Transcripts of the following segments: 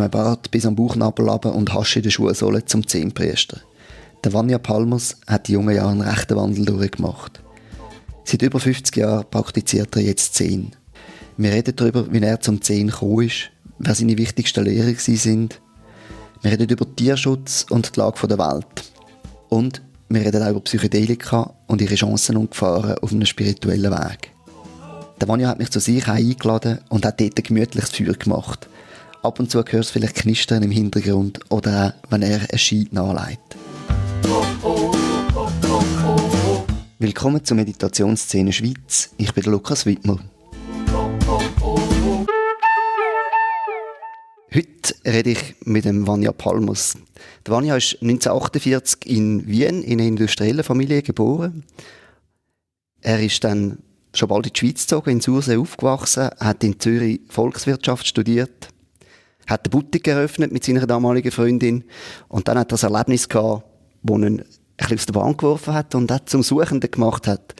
einem Bart bis am Bauchnabel runter und Hasch in den Schuhsohlen zum Zehnpriester. Der Vanja Palmers hat in jungen Jahren einen rechten Wandel durchgemacht. Seit über 50 Jahren praktiziert er jetzt Zehn. Wir reden darüber, wie er zum Zehn gekommen ist, wer seine wichtigsten Lehrer sind. Wir reden über Tierschutz und die Lage der Welt. Und wir reden auch über Psychedelika und ihre Chancen und Gefahren auf einem spirituellen Weg. Der Vanja hat mich zu sich eingeladen und hat dort ein gemütliches Feuer gemacht. Ab und zu hörst du vielleicht Knistern im Hintergrund oder auch, wenn er einen Ski nachlegt. Willkommen zur Meditationsszene Schweiz. Ich bin der Lukas Wittmer. Heute rede ich mit dem Vanja Palmers. Der Vanja ist 1948 in Wien in einer industriellen Familie geboren. Er ist dann schon bald in die Schweiz gezogen, in Sursee aufgewachsen, hat in Zürich Volkswirtschaft studiert, hat eine Boutique eröffnet mit seiner damaligen Freundin und dann hat er das Erlebnis gehabt, wo ihn ein bisschen aus der Bahn geworfen hat und hat zum Suchenden gemacht hat.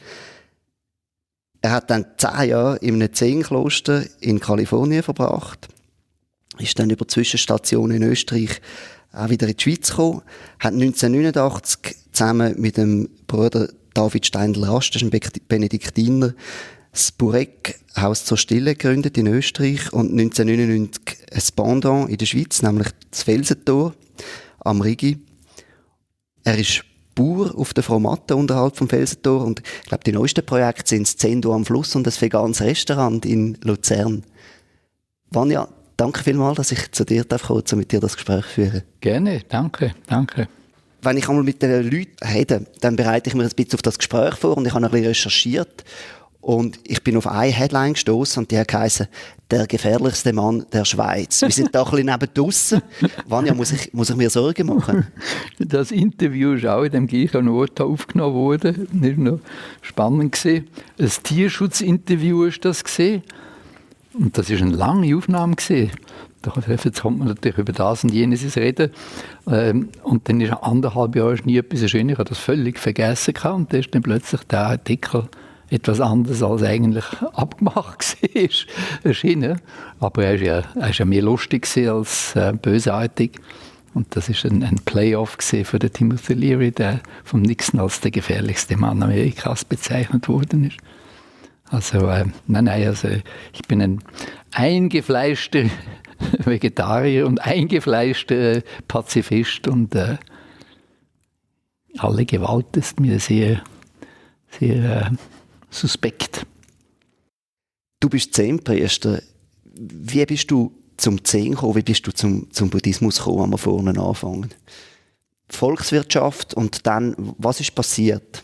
Er hat dann 10 Jahre in einem Zen-Kloster in Kalifornien verbracht, ist dann über Zwischenstationen in Österreich auch wieder in die Schweiz gekommen, hat 1989 zusammen mit dem Bruder David Steindl-Rast, das ist ein Benediktiner, das Burek Haus zur Stille gegründet in Österreich und 1999 ein Pendant in der Schweiz, nämlich das Felsentor am Rigi. Er ist Bauer auf der Fromatte unterhalb vom Felsentor und ich glaube, die neuesten Projekte sind das Zendo am Fluss und das veganes Restaurant in Luzern. Vanja, danke vielmals, dass ich zu dir kommen darf, um mit dir das Gespräch zu führen. Gerne, danke. Wenn ich einmal mit den Leuten rede, dann bereite ich mir ein bisschen auf das Gespräch vor und ich habe ein bisschen recherchiert und ich bin auf eine Headline gestoßen und die hat geheißen, der gefährlichste Mann der Schweiz. Wir sind da ein bisschen neben draussen. Vanja, muss ich mir Sorgen machen? Das Interview ist auch in dem gleichen Ort aufgenommen worden. Das war noch spannend gewesen. Ein Tierschutzinterview ist das gewesen. Und das war eine lange Aufnahme gewesen. Jetzt kommt man natürlich über das und jenes reden. Und dann ist 1,5 Jahre nie etwas schön. Ich habe das völlig vergessen gehabt. Und dann ist dann plötzlich der Artikel etwas anderes als eigentlich abgemacht war, erschienen. Aber er ist ja mehr lustig als bösartig. Und das war ein Playoff für den Timothy Leary, der vom Nixon als der gefährlichste Mann Amerikas bezeichnet worden ist. Also, also ich bin ein eingefleischter Vegetarier und eingefleischter Pazifist und alle Gewalt ist mir sehr, sehr suspekt. Du bist Zen-Priester. Wie bist du zum Zen gekommen? Wie bist du zum Buddhismus gekommen, wenn wir vorne anfangen? Volkswirtschaft und dann, was ist passiert?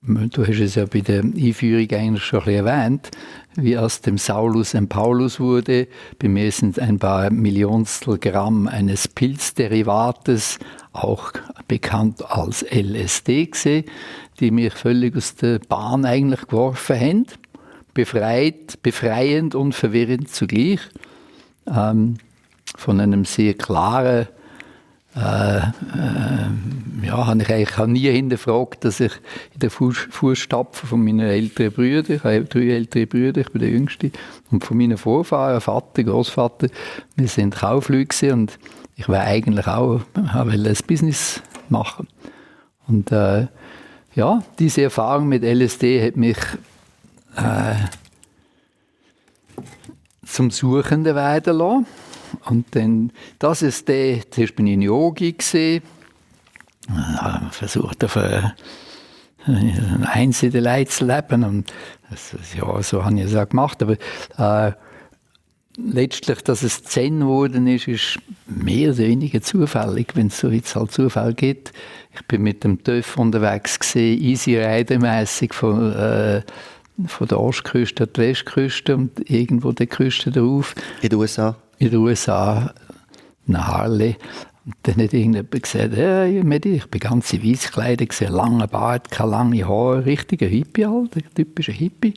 Du hast es ja bei der Einführung eigentlich schon ein bisschen erwähnt, wie aus dem Saulus ein Paulus wurde. Bei mir sind ein paar Millionstel Gramm eines Pilzderivates, auch bekannt als LSD gewesen, die mich völlig aus der Bahn eigentlich geworfen haben. Befreiend und verwirrend zugleich. Von einem sehr klaren habe ich eigentlich nie hinterfragt, dass ich in den Fußstapfen von meinen älteren Brüdern, ich habe 3 ältere Brüder, ich bin der Jüngste, und von meinen Vorfahren, Vater, Großvater, wir sind Kaufleute und ich wollte eigentlich auch ein Business machen. Und diese Erfahrung mit LSD hat mich zum Suchenden werden lassen. Und dann, zuerst bin ich ein Yogi gewesen, versucht auf ein Einzelleid zu leben und so habe ich es auch gemacht, aber letztlich, dass es Zen geworden ist mehr oder weniger zufällig, wenn es so jetzt halt Zufall gibt. Ich bin mit dem TÜV unterwegs gewesen, easy rider-mässig von der Ostküste an die Westküste und irgendwo die Küste drauf. In den USA? In den USA, nach Harley. Und dann hat irgendjemand gesagt, ich bin ganz in weiss gekleidet, lange Bart, keine lange Haare, richtiger Hippie halt, ein typischer Hippie.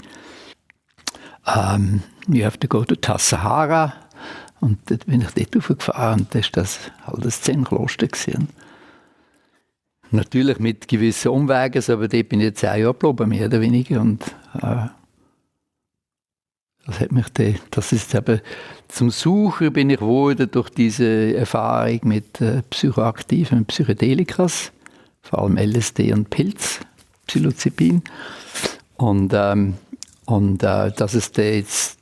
You have to go to Tassajara. Und dann bin ich dort raufgefahren und das war halt das Zen-Kloster gewesen. Natürlich mit gewissen Umwegen, aber dort bin ich jetzt 10 Jahre geblieben, mehr oder weniger. Und Das hat mich das ist eben, zum Suchen bin ich geworden durch diese Erfahrung mit psychoaktiven Psychedelikas, vor allem LSD und Pilz, Psilocybin. Und dass es da jetzt,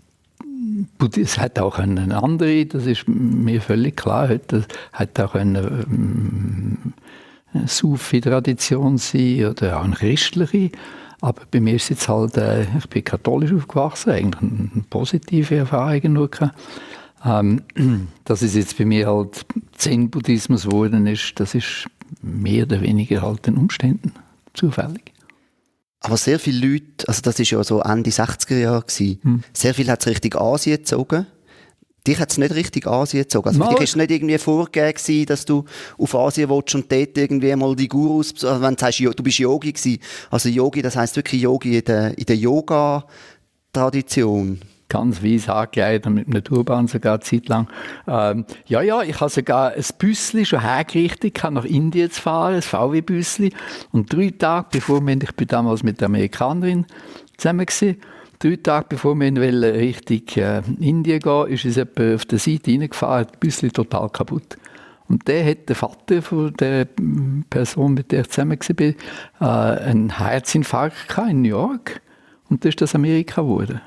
es hat auch eine andere, das ist mir völlig klar, es hat auch eine Sufi-Tradition sein oder auch eine christliche. Aber bei mir ist jetzt halt, ich bin katholisch aufgewachsen, eigentlich eine positive Erfahrung nur gehabt. Dass es jetzt bei mir halt Zen-Buddhismus geworden ist, das ist mehr oder weniger halt den Umständen zufällig. Aber sehr viele Leute, also das war ja so Ende 60er Jahre gewesen, sehr viel hat es Richtung Asien gezogen. Dich hat es nicht richtig Asien gezogen. Also für dich war es nicht irgendwie vorgegeben gewesen, dass du auf Asien willst und dort irgendwie mal die Gurus, also wenn du sagst, du bist Yogi gewesen. Also Yogi, das heisst wirklich Yogi in der Yoga-Tradition. Ganz weiss angelegt und mit einem Turban sogar eine Zeit lang. Ich habe sogar ein Büssli schon hergerichtet, nach Indien zu fahren, ein VW-Büssli. Und 3 Tage bevor ich bin damals mit der Amerikanerin zusammen gewesen, 3 Tage bevor wir Richtung Indien gehen, ist es etwa auf der Seite reingefahren, das Büssli total kaputt. Und der hat der Vater von der Person, mit der ich zusammen war, einen Herzinfarkt in New York. Und dann ist das Amerika geworden.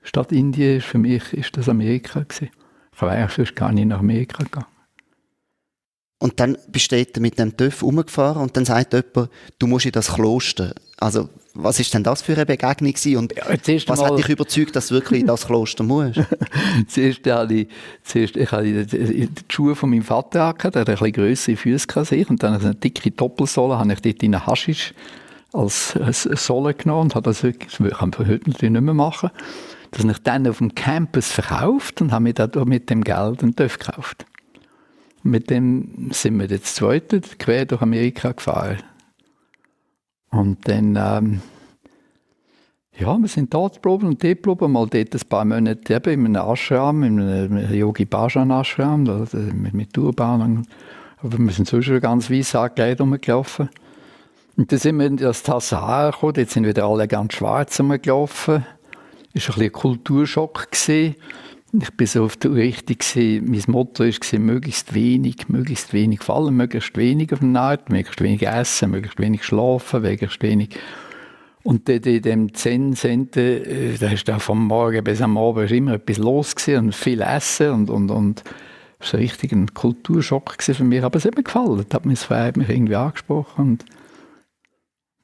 Statt Indien für mich ist das Amerika gewesen. Ich habe eigentlich sonst gar nicht nach Amerika gegangen. Und dann bist du mit dem TÜV rumgefahren und dann sagt jemand, du musst in das Kloster. Also, was ist denn das für eine Begegnung gewesen? Und was hat dich überzeugt, dass du wirklich in das Kloster musst? Zuerst hatte ich die Schuhe von meinem Vater angehabt, der hatte ein bisschen grössere Füße als ich, und dann eine dicke Doppelsohle, habe ich dort in Haschisch als Sohle genommen und habe das wirklich, das kann man heute natürlich nicht mehr machen, dass ich dann auf dem Campus verkauft und habe mir dann mit dem Geld einen TÜV gekauft. Mit dem sind wir jetzt zweite quer durch Amerika gefahren. Und dann, wir sind dort geblieben und dort geblieben, mal dort ein paar Monate eben in einem Ashram, in einem Yogi Bhajan Ashram, mit Turban. Aber wir sind so schon ganz weiss angelegt rumgelaufen. Und dann sind wir in das Tassar gekommen, dort sind wieder alle ganz schwarz rumgelaufen. Es war ein bisschen ein Kulturschock gewesen. Ich war so auf der Richtung, mein Motto war, möglichst wenig, vor allem möglichst wenig auf eine Art, möglichst wenig essen, möglichst wenig schlafen, möglichst wenig. Und in dem Zen-Center, da ist da vom Morgen bis am Abend immer etwas los gewesen und viel Essen und es war richtig ein Kulturschock für mich, aber es hat mir gefallen, das hat mich irgendwie angesprochen. Und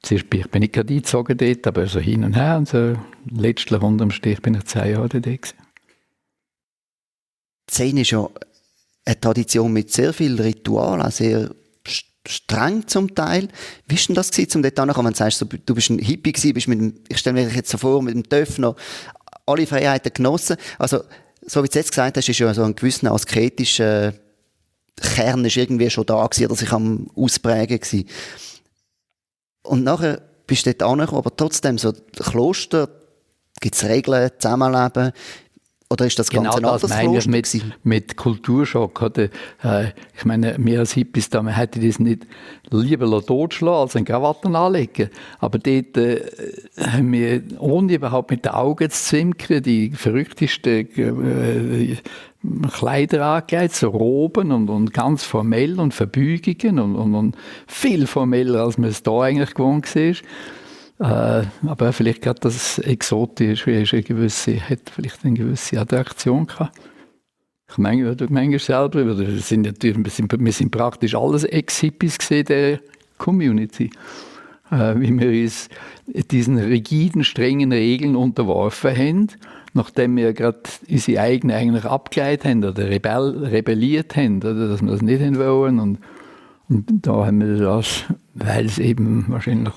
zuerst ich bin nicht gerade eingezogen dort, aber so hin und her und so letztlich unterm Strich bin ich 10 Jahre dort gewesen. Zen ist ja eine Tradition mit sehr viel Ritual, auch sehr streng zum Teil. Wie war denn das gewesen, um dort hinzukommen, wenn du sagst, du bist ein Hippie gewesen, ich stelle mir jetzt so vor, mit dem TÜV noch alle Freiheiten genossen. Also, so wie du jetzt gesagt hast, ist ja so ein gewisser asketischer Kern ist irgendwie schon da gewesen, oder sich am Ausprägen gewesen. Und nachher bist du dort angekommen, aber trotzdem so Kloster, gibt es Regeln, Zusammenleben. Oder ist das Ganze genau ein anderes Kloster mit Kulturschock? Oder? Ich meine, wir als Hippies, man hätte das nicht lieber totschlagen als einen Krawatten anlegen. Aber dort haben wir, ohne überhaupt mit den Augen zu zwinkern, die verrücktesten Kleider angelegt, so Roben und ganz formell und Verbeugungen und viel formeller, als man es da eigentlich gewohnt war. Aber vielleicht gerade das Exotische hat vielleicht eine gewisse Attraktion gehabt. Ich meine, du meinst selber, wir sind praktisch alles Ex-Hippies in der Community. Wie wir uns diesen rigiden, strengen Regeln unterworfen haben, nachdem wir gerade unsere eigenen eigentlich abgeleitet haben oder rebelliert haben, oder dass wir das nicht wollen. Und da haben wir das, weil es eben wahrscheinlich...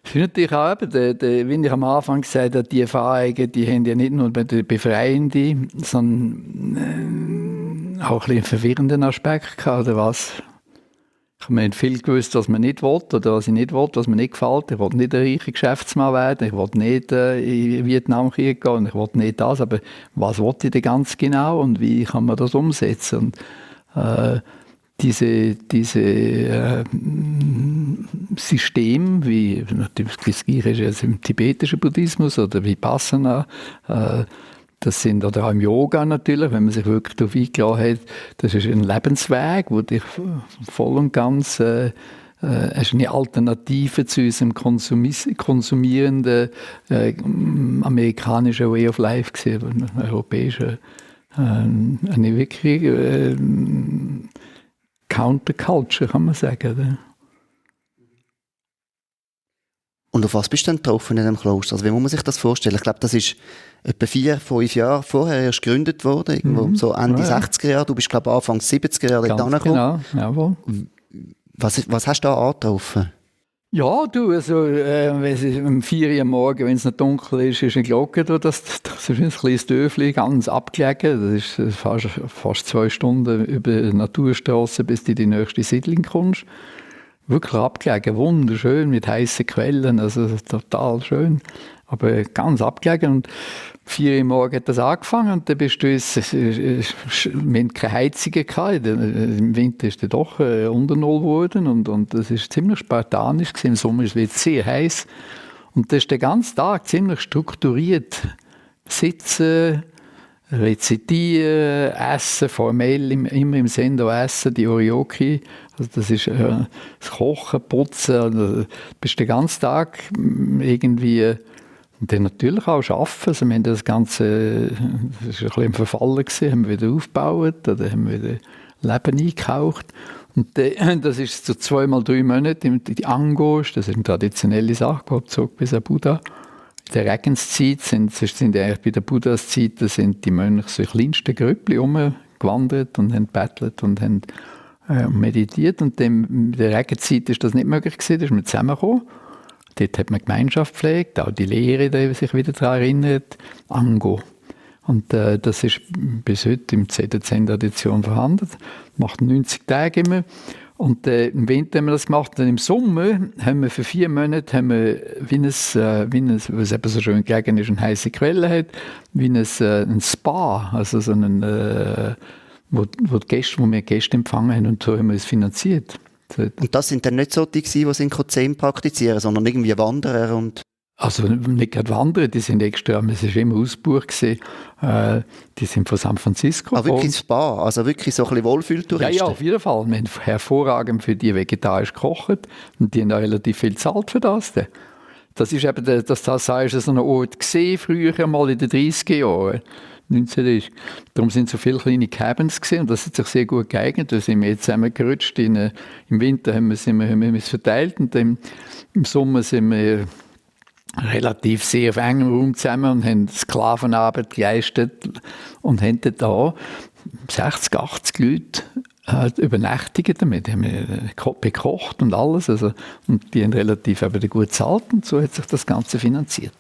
Es ist natürlich auch eben, wie ich am Anfang gesagt habe, die Erfahrungen, die haben ja nicht nur befreiende, sondern auch ein bisschen einen verwirrenden Aspekt gehabt, oder was? Ich habe nicht viel gewusst, was man nicht will, oder was ich nicht will, was mir nicht gefällt. Ich wollte nicht ein reicher Geschäftsmann werden, ich wollte nicht in Vietnam gehen, ich wollte nicht das, aber was wollte ich denn ganz genau und wie kann man das umsetzen? Und diese System, wie natürlich das Gleiche ist jetzt im tibetischen Buddhismus oder Vipassana, das sind, oder auch im Yoga natürlich, wenn man sich wirklich darauf eingeladen hat, das ist ein Lebensweg, wo dich voll und ganz ist eine Alternative zu unserem konsumierenden amerikanischen Way of Life gesehen, europäischen, eine wirklich Counterculture, kann man sagen. Oder? Und auf was bist du denn getroffen in dem Kloster? Also wie muss man sich das vorstellen? Ich glaube, das ist etwa 4-5 Jahre vorher erst gegründet worden, irgendwo so Ende 60er Jahre. Du bist, glaube ich, Anfang 70er Jahre dort angekommen. Genau, jawohl. Was hast du da angetroffen? Ja, du, also, wenn es um 4 Uhr am Morgen, wenn es noch dunkel ist, ist eine Glocke da, das ist ein kleines Dörfli, ganz abgelegen. Das ist fast 2 Stunden über die Naturstrasse, bis du in die nächste Siedlung kommst. Wirklich abgelegen, wunderschön, mit heißen Quellen, also total schön. Aber ganz abgelegen. Und 4 Uhr morgens hat das angefangen und dann bist du wir hatten keine Heizungen gehabt. Im Winter ist es doch unter Null geworden und das ist ziemlich spartanisch gewesen. Im Sommer ist es sehr heiß. Und das ist den ganzen Tag ziemlich strukturiert. Sitzen, rezitieren, essen, formell immer im Sendo essen, die Orioki. Also das ist das Kochen, Putzen. Also, bist den ganzen Tag irgendwie. Und dann natürlich auch arbeiten. Also wir haben das Ganze, das war ein bisschen im Verfallen gewesen, haben wir wieder aufgebaut oder haben wir wieder Leben eingehaucht. Und das ist so 2-3 Monate die Angos, das ist eine traditionelle Sache, Gott bis an Buddha. In der Regenszeit sind eigentlich bei der Buddhas-Zeit, da sind die Mönche so in kleinsten Grüppchen rumgewandert und haben gebettelt und haben meditiert. Und dann, in der Regenzeit ist das nicht möglich gewesen, da ist man zusammengekommen. Dort hat man Gemeinschaft gepflegt, auch die Lehre, die sich wieder daran erinnert, Ango. Und das ist bis heute in der Zen-Tradition vorhanden. Macht 90 Tage immer. Und im Winter haben wir das gemacht. Und im Sommer haben wir für 4 Monate, haben wir, was eben so schön gelegen ist, eine heisse Quelle hat, wie ein Spa, also so einen, wo wir Gäste empfangen haben und so haben wir es finanziert. Und das sind dann nicht so die, die Zen praktizieren, sondern irgendwie Wanderer und... Also nicht gerade Wanderer, die sind extra, es war immer ausgebucht gewesen. Die sind von San Francisco. Ah, wirklich Spa, also wirklich so ein bisschen Wohlfühltouristen? Ja, auf jeden Fall. Wir haben hervorragend für die vegetarisch gekocht und die haben auch relativ viel gezahlt für das. Das ist eben, das ist so ein Ort gesehen, früher mal in den 30er Jahren. 19 ist. Darum sind so viele kleine Cabins gesehen und das hat sich sehr gut geeignet. Da sind wir jetzt zusammengerutscht. Im Winter haben wir es verteilt und im Sommer sind wir relativ sehr auf engem Raum zusammen und haben Sklavenarbeit geleistet und haben da 60, 80 Leute übernächtigt damit. Die haben bekocht und alles. Also, und die haben relativ gut gezahlt und so hat sich das Ganze finanziert.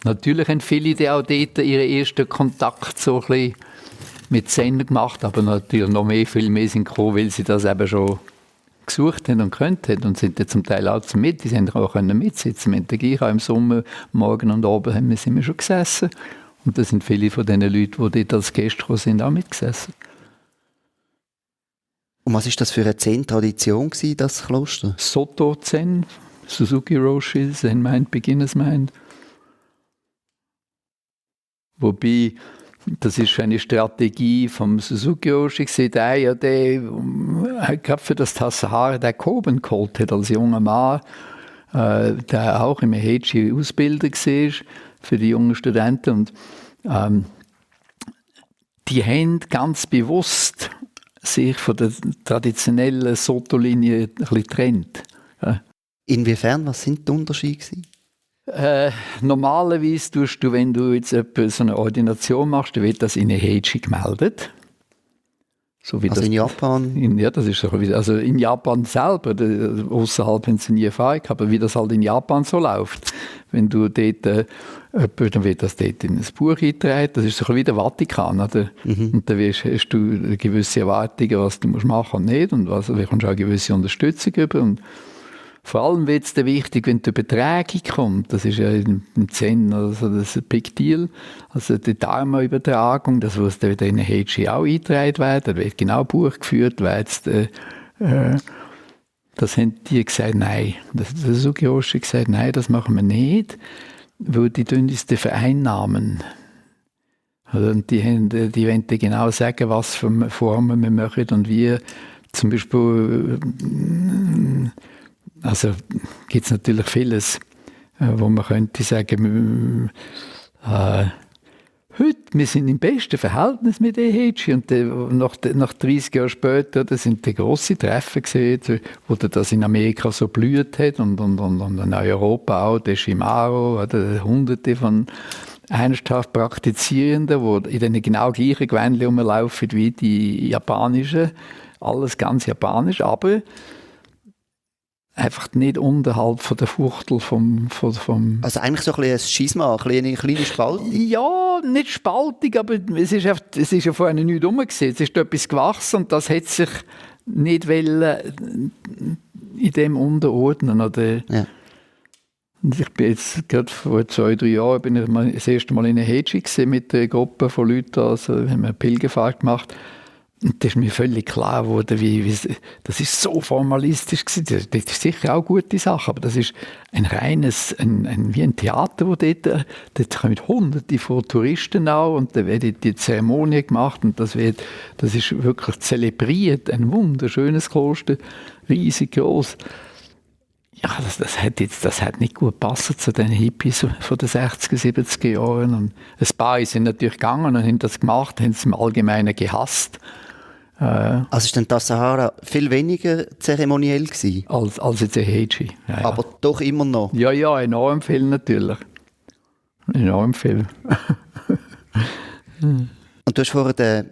Natürlich haben viele die auch dort ihren ersten Kontakt so ein bisschen mit Zen gemacht, aber natürlich noch viel mehr sind gekommen, weil sie das eben schon gesucht haben und gekannt haben und sind dann zum Teil auch mit. Die sind auch mitsitzen. Wir haben auch im Sommer, morgen und abend sind wir schon gesessen. Und da sind viele von den Leuten, die dort als Gäste gekommen sind, auch mitgesessen. Und was war das für eine Zen-Tradition, das Kloster? Soto Zen, Suzuki Roshi, Zen Mind, Beginner's Mind. Wobei, das ist eine Strategie vom Suzuki Roshi, der gerade für das Tassahara der Koben geholt hat als junger Mann, der auch im Heichi Ausbilder war für die jungen Studenten. Und die haben ganz bewusst sich von der traditionellen Soto-Linie ein bisschen getrennt. Inwiefern? Was sind die Unterschiede? Normalerweise tust du, wenn du jetzt so eine Ordination machst, dann wird das in eine Heichi gemeldet. So wie also das, in Japan? Ja, das ist so. Also in Japan selber, außerhalb haben sie nie Erfahrung, aber wie das halt in Japan so läuft. Wenn du dort, dann wird das dort in ein Buch eingetragen, das ist so wie der Vatikan. Oder? Und dann hast du gewisse Erwartungen, was du machen musst und nicht, und du bekommst auch eine gewisse Unterstützung über. Und Vor allem wird es dann wichtig, wenn die Übertragung kommt. Das ist ja im Zen also das ein Big Deal. Also die Dharma-Übertragung, das muss dann wieder in den Heiji auch eingetragen werden. Da wird genau Buch geführt, wer jetzt, das haben die gesagt, nein. Der Suzuki Roshi gesagt, nein, das machen wir nicht, weil die uns dann vereinnahmen. Und die wollen genau sagen, was für Formen wir machen und wie. Zum Beispiel, also gibt es natürlich vieles, wo man könnte sagen, heute, wir sind im besten Verhältnis mit den Heiji und nach 30 Jahren später, das sind die grossen Treffen gesehen, wo das in Amerika so blüht hat und in Europa auch, der Shimaro, oder Hunderte von ernsthaft Praktizierenden, die in den genau gleichen Gewändchen rumlaufen wie die japanischen, alles ganz japanisch, aber einfach nicht unterhalb von der Fuchtel vom Also eigentlich so ein bisschen ein Schisma, eine kleine Spaltung? Ja, nicht Spaltung, aber es ist ja vorher nichts rum gewesen. Es ist etwas gewachsen und das hat sich nicht wollen in dem unterordnen. Oder? Ja. Und ich bin jetzt gerade vor 2-3 Jahren bin ich das erste Mal in einer Heiji mit einer Gruppe von Leuten, also haben wir eine Pilgerfahrt gemacht. Und das ist mir völlig klar geworden, das ist so formalistisch gewesen. Das ist sicher auch eine gute Sache, aber das ist ein reines, wie ein Theater, wo dort kommen Hunderte von Touristen auch und da wird die Zeremonie gemacht und das ist wirklich zelebriert, ein wunderschönes Kloster, riesig groß. Ja, das hat nicht gut gepasst zu den Hippies von den 60er, 70er Jahren. Und ein paar sind natürlich gegangen und haben das gemacht, haben es im Allgemeinen gehasst. Also ist denn das Sahara viel weniger zeremoniell gewesen? Als jetzt ein Heiji. Ja, aber doch immer noch? Ja, enorm viel natürlich. Enorm viel. Und du hast vorhin den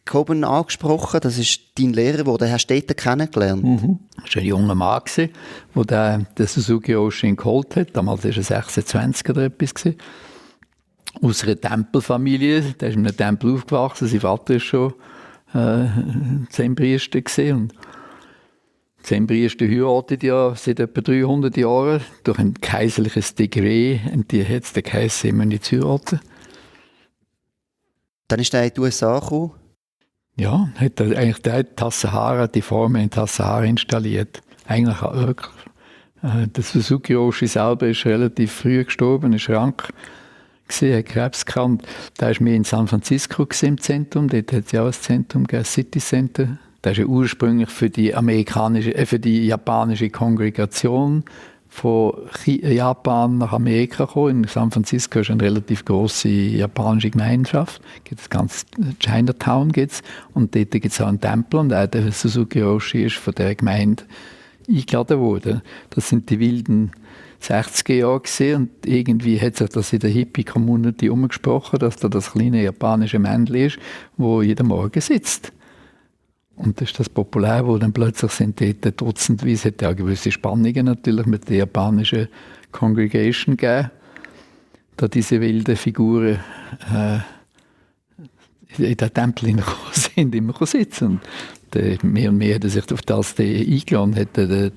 Koben angesprochen, das ist dein Lehrer, den hast du dort kennengelernt. Das war ein junger Mann, der den Suzuki Roshi geholt hat. Damals war er 26 oder etwas. Aus einer Tempelfamilie. Der ist in einem Tempel aufgewachsen. Sein Vater war schon Zen-Priester und Zen-Priester heiraten ja seit etwa 300 Jahren durch ein kaiserliches Dekret. Und die hat es geheißen, sie müssen nicht heiraten. Dann ist er in die USA gekommen? Ja, hat er eigentlich die Formen in Tassahara installiert. Eigentlich wirklich. Der Suzuki Roshi selber ist relativ früh gestorben, ist krank gewesen, hat Krebs gehabt. Da war mir in San Francisco im Zentrum, dort hat es ja auch ein Zentrum gegeben, City Center. Da ist ja ursprünglich für die japanische Kongregation von Japan nach Amerika gekommen. In San Francisco ist eine relativ grosse japanische Gemeinschaft. Das ganze Chinatown gibt's. Und dort gibt es auch einen Tempel. Und auch der Suzuki Roshi ist von der Gemeinde eingeladen worden. Das sind die wilden 60er Jahre gewesen. Und irgendwie hat sich das in der Hippie-Community umgesprochen, dass da das kleine japanische Männchen ist, wo jeden Morgen sitzt. Und das ist das populär, wo dann plötzlich sind dort dutzendweise, hat ja auch gewisse Spannungen natürlich mit der japanischen Congregation gegeben, da diese wilden Figuren in den Tempel hineingekommen sind, immer sitzen. Und mehr und mehr hat er sich auf das eingeladen, hat den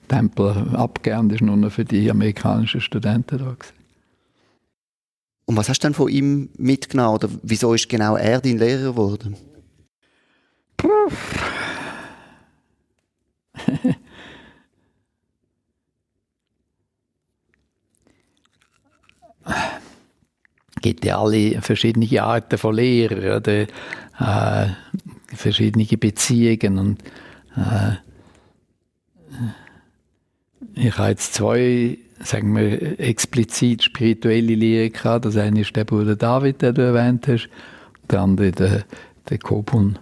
Tempel abgegeben, das ist nur noch für die amerikanischen Studenten da gewesen. Und was hast du denn von ihm mitgenommen? Oder wieso ist genau er dein Lehrer geworden? Es gibt ja alle verschiedene Arten von Lehrern oder verschiedene Beziehungen. Und, ich habe jetzt 2, sagen wir, explizit spirituelle Lehrer gehabt. Das eine ist der Bruder David, den du erwähnt hast, der andere der Kobun.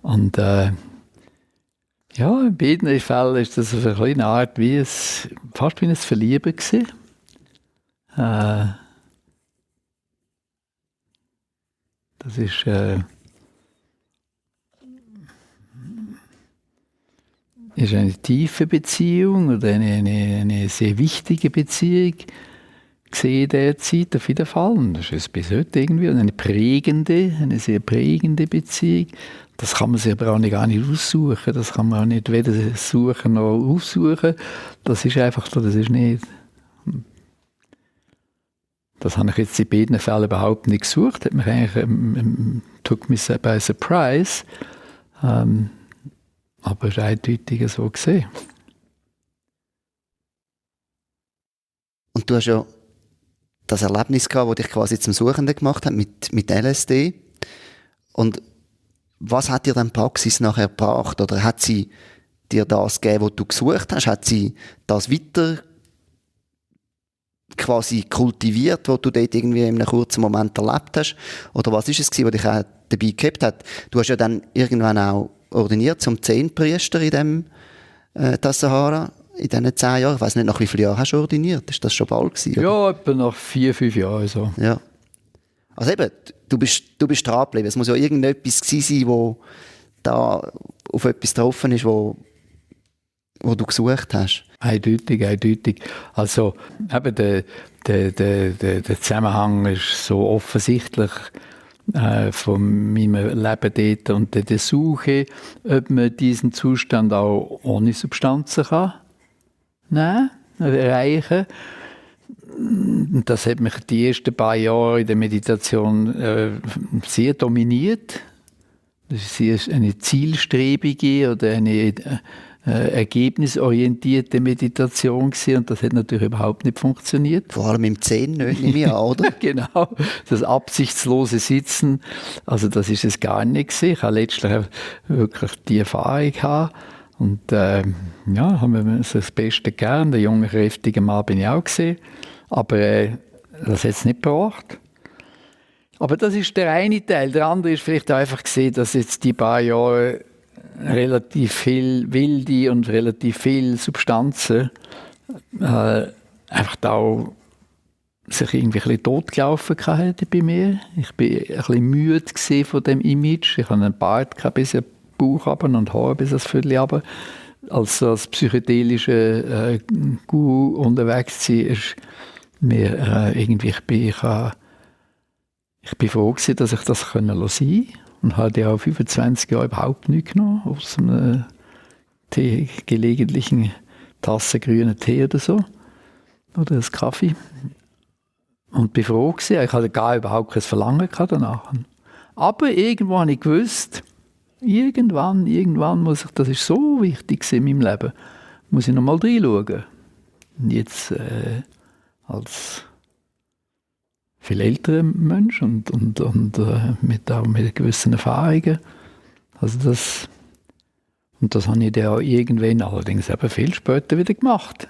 Und in beiden Fällen ist das auf eine kleine Art fast wie ein Verlieben gewesen. Das ist eine tiefe Beziehung oder eine sehr wichtige Beziehung gesehen in der Zeit, auf jeden Fall. Und das ist bis heute irgendwie eine sehr prägende Beziehung. Das kann man sich aber auch gar nicht aussuchen. Das kann man auch nicht weder suchen noch aussuchen. Das ist einfach so, das ist nicht... Das habe ich jetzt in beiden Fällen überhaupt nicht gesucht. Hat mich eigentlich took me by surprise. Aber es ist eindeutig so gesehen. Und du hast ja das Erlebnis gehabt, das dich quasi zum Suchenden gemacht hat mit LSD. Und was hat dir dann die Praxis nachher gebracht? Oder hat sie dir das gegeben, was du gesucht hast? Hat sie das weiter quasi kultiviert, was du dort irgendwie in einem kurzen Moment erlebt hast? Oder was ist es gewesen, was dich auch dabei gehabt hat? Du hast ja dann irgendwann auch ordiniert zum Zehnpriester in dem Sahara in diesen 10 Jahren. Ich weiss nicht, nach wie vielen Jahren hast du ordiniert? Ist das schon bald gewesen? Oder? Ja, etwa nach 4-5 Jahren. So. Ja. Also eben, du bist dran geblieben. Es muss ja irgendetwas gewesen sein, wo da auf etwas getroffen ist, wo du gesucht hast. Eindeutig. Also eben der Zusammenhang ist so offensichtlich von meinem Leben dort und der Suche, ob man diesen Zustand auch ohne Substanzen kann erreichen. Das hat mich die ersten paar Jahre in der Meditation sehr dominiert. Das ist eine zielstrebige oder eine ergebnisorientierte Meditation gewesen, und das hat natürlich überhaupt nicht funktioniert. Vor allem im 10 nicht, nehme ich an, oder? Genau, das absichtslose Sitzen, also das ist es gar nicht gewesen. Ich habe letztlich wirklich die Erfahrung gehabt und ja, haben wir das Beste gern. Der junge, kräftige Mann bin ich auch gesehen, aber das hat es nicht gebracht. Aber das ist der eine Teil. Der andere ist vielleicht einfach gesehen, dass jetzt die paar Jahre relativ viel Wilde und relativ viel Substanzen einfach da sich irgendwie ein bisschen totgelaufen hatte bei mir. Ich war ein bisschen müde von dem Image. Ich hatte einen Bart bis den Bauch runter und Haare bis das Viertel runter. Als psychedelische Guru unterwegs zu sein, ist mir irgendwie, ich bin froh gewesen, dass ich das sein konnte. Und habe ja auch 25 Jahre überhaupt nichts genommen, aus einer gelegentlichen Tasse grünen Tee oder so. Oder einen Kaffee. Und bin froh gewesen. Ich hatte gar überhaupt kein Verlangen danach. Aber irgendwo habe ich gewusst, irgendwann muss ich, das ist so wichtig in meinem Leben, muss ich noch mal reinschauen. Und jetzt als viel älterer Mensch und mit gewissen Erfahrungen. Also das habe ich dann auch irgendwann, allerdings eben viel später wieder gemacht.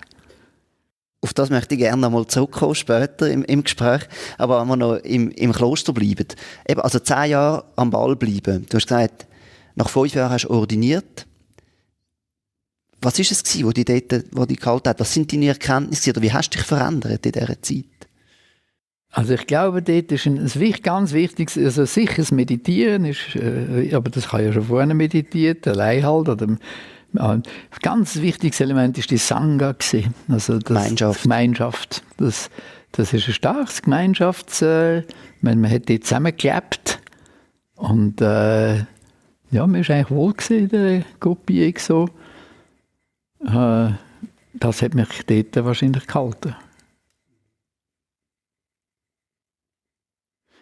Auf das möchte ich gerne noch mal zurückkommen, später im Gespräch. Aber wenn wir noch im Kloster bleiben. Eben, also 10 Jahre am Ball bleiben. Du hast gesagt, nach 5 Jahren hast du ordiniert. Was war es gewesen, was dich gehalten hat? Was sind deine Erkenntnisse? Oder wie hast du dich verändert in dieser Zeit? Also ich glaube, dort ist ein ganz wichtiges, also sicher das Meditieren ist, aber das kann ja schon vorher meditiert, allein halt. Oder, ein ganz wichtiges Element ist die Sangha gewesen. Also das Gemeinschaft. Das ist ein starkes man hat dort zusammengelebt. Und ja, man ist eigentlich wohl gewesen in der Gruppierung so. Das hat mich dort wahrscheinlich gehalten.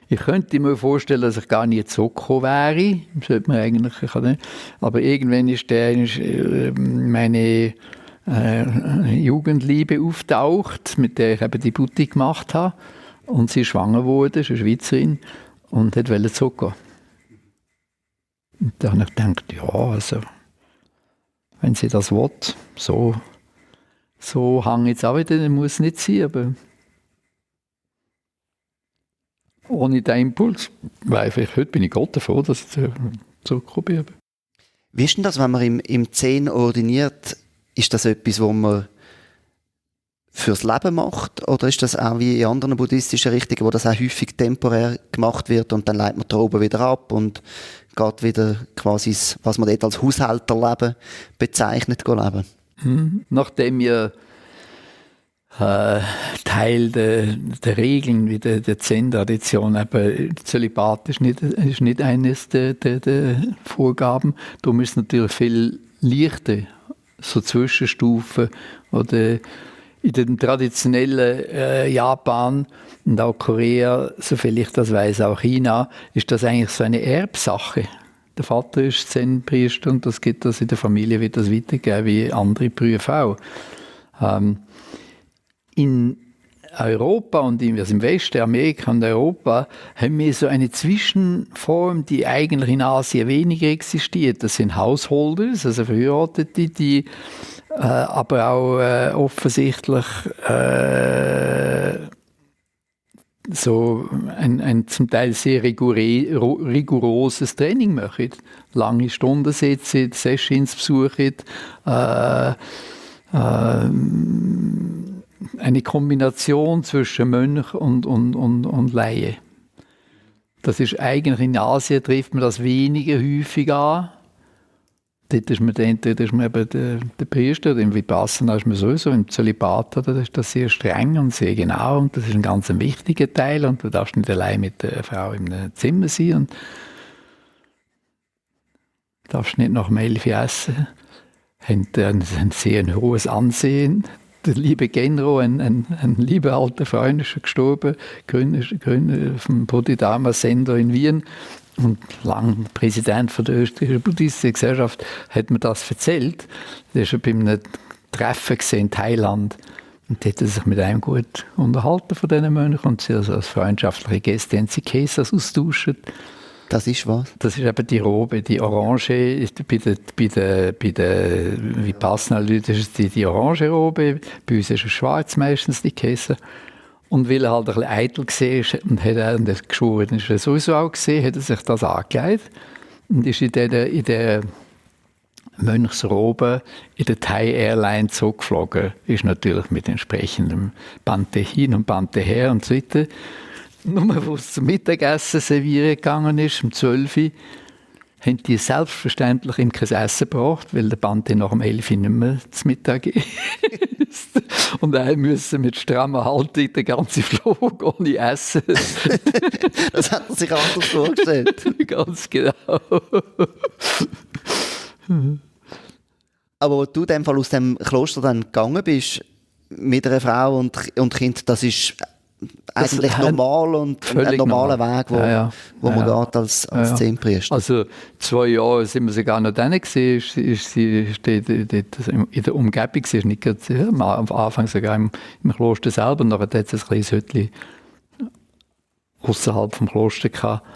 Ich könnte mir vorstellen, dass ich gar nicht zurückgekommen wäre. Das sollte man eigentlich, aber irgendwann ist meine Jugendliebe auftaucht, mit der ich eben die Boutique gemacht habe. Und sie ist schwanger geworden, ist eine Schweizerin, und wollte zurückgehen. Und dann habe ich gedacht, ja, also, wenn sie das will, so hängt jetzt auch wieder, dann muss es nicht sein, aber ohne den Impuls, weil heute bin ich Gott davor, dass ich zurückgekommen bin. Wie ist denn das, wenn man im 10 ordiniert? Ist das etwas, was man fürs Leben macht? Oder ist das auch wie in anderen buddhistischen Richtungen, wo das auch häufig temporär gemacht wird und dann leitet man da oben wieder ab und geht wieder quasi, was man dort als Haushälterleben bezeichnet, leben? Nachdem wir Teil der Regeln wie der Zen-Tradition. Aber Zölibat ist nicht eines der Vorgaben. Darum ist es natürlich viel leichter, so Zwischenstufen oder in dem traditionellen Japan und auch Korea, soviel ich das weiß, auch China, ist das eigentlich so eine Erbsache. Der Vater ist Zen-Priester und das geht das in der Familie, wird das weitergeben wie andere Berufe auch. In Europa und im Westen, Amerika und Europa, haben wir so eine Zwischenform, die eigentlich in Asien weniger existiert. Das sind Householders, also Verheiratete, die aber auch offensichtlich so ein zum Teil sehr rigoroses Training machen. Lange Stunden sitzen, Sessions besuchen, eine Kombination zwischen Mönch und Laie. Das ist eigentlich in Asien trifft man das weniger häufig an. Dort ist man eben der Priester, oder im Vipassana ist man sowieso, im Zölibat, oder, das ist das sehr streng und sehr genau und das ist ein ganz wichtiger Teil und du darfst nicht allein mit der Frau in einem Zimmer sein und darfst nicht nach dem 11 Uhr essen. Haben ein sehr hohes Ansehen. Der liebe Genro, ein lieber alter Freund, ist schon gestorben, Gründer vom Bodhidharma-Sender in Wien und lang Präsident von der österreichischen Buddhistischen Gesellschaft, hat mir das erzählt. Der war bei einem Treffen in Thailand und dort hat er sich mit einem gut unterhalten von diesen Mönchen und sie also als freundschaftliche Gäste haben sie Käses austauscht. Das ist was? Das ist eben die Robe, die Orange. Bei den Vipassana-Leuten ist es die orange Robe, bei uns ist es schwarz meistens, die Käse. Und weil er halt ein bisschen eitel war und hat er geschworen, ist er sowieso auch gesehen, hat er sich das angelegt und ist in der Mönchsrobe in der Thai Airline zurückgeflogen. Ist natürlich mit entsprechendem Bante hin und Bante her und so weiter. Nur wo es zum Mittagessen servieren gegangen ist, um 12 Uhr, haben die selbstverständlich ihm kein Essen gebracht, weil der Bante nach dem 11 Uhr nicht mehr zum Mittag isst. Und er musste mit strammer Haltung den ganzen Flug ohne Essen. Das hat er sich anders vorgestellt. Ganz genau. Aber wo du in dem Fall aus dem Kloster dann gegangen bist, mit einer Frau und Kind, das ist eigentlich normal und ein normaler Weg, wo man geht als Zen-Priester. Also 2 Jahre sind wir sogar noch dann gewesen, ist sie steht in der Umgebung, sie ist nicht gerade, am Anfang sogar im Kloster selber, nachher hat es ein kleines Hütchen außerhalb vom Kloster gehabt.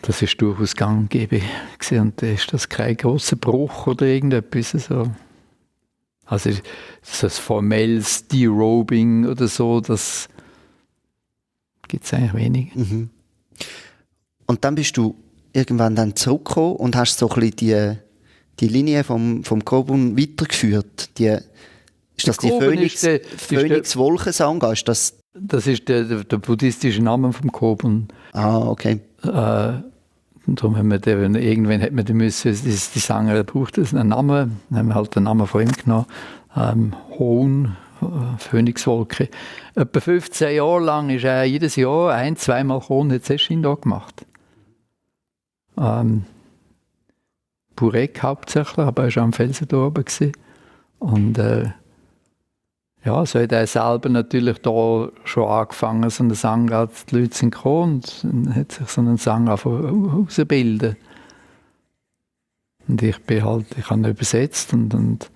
Das ist durchaus gang und gäbe gewesen, und da ist das kein grosser Bruch oder irgendetwas so. Also das formelles Derobing oder so, das gibt es eigentlich wenig. Mhm. Und dann bist du irgendwann dann zurückgekommen und hast so ein bisschen die Linie vom Kobun weitergeführt. Ist das die Phönix-Wolkensanga? Das ist der buddhistische Name vom Kobun. Ah, okay. Darum haben wir irgendwann hat man die Sanger braucht einen Namen, dann haben wir halt den Namen von ihm genommen, Hohn, Phönixwolke. Etwa 15 Jahre lang ist er jedes Jahr 1-2 Mal gekommen und hat Session da gemacht. Burek hauptsächlich, aber er war auch am Felsen da oben gewesen. Und ja, so hat er selber natürlich da schon angefangen, so einen Sangha, die Leute sind gekommen und dann hat sich so einen Sangha herausgebildet. Und ich habe ihn übersetzt und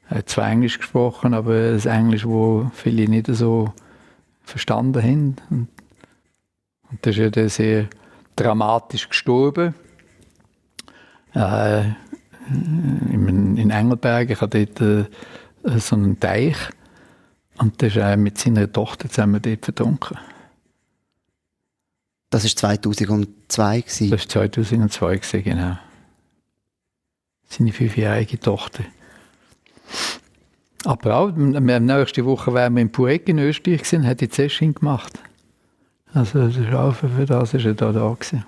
er hat zwar Englisch gesprochen, aber das Englisch, das viele nicht so verstanden haben. Und das ist ja dann sehr dramatisch gestorben. In Engelberg, ich habe dort so einen Teich. Und dann ist er mit seiner Tochter zusammen dort vertrunken. Das war 2002 gewesen? Das war 2002 gewesen, genau. Seine 5-jährige Tochter. Aber auch, nächste Woche wären wir in Pueg in Österreich gewesen, hat die Session gemacht. Also das ist auch für das ist er da gewesen.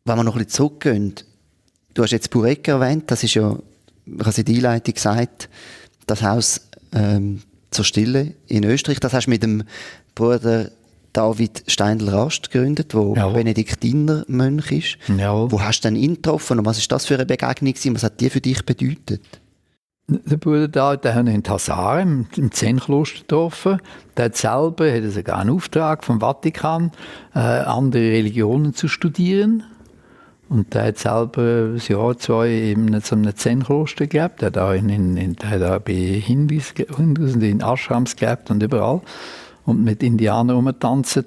Wenn wir noch ein bisschen zurückgehen, du hast jetzt Pueg erwähnt, das ist ja ich habe es in der Einleitung gesagt, das Haus zur Stille in Österreich, das hast du mit dem Bruder David Steindl-Rast gegründet, der Benediktinermönch ist. Jawohl. Wo hast du denn ihn getroffen und was ist das für eine Begegnung gewesen? Was hat die für dich bedeutet? Der Bruder David, den habe ich in Tassar im Zen-Kloster getroffen. Der hat selber sogar einen Auftrag vom Vatikan, andere Religionen zu studieren. Und der hat selber ein Jahr, 2 in so einem Zen-Kloster gelebt. Der hat auch bei Hindus und in Ashrams gelebt und überall. Und mit Indianern rumgetanzt.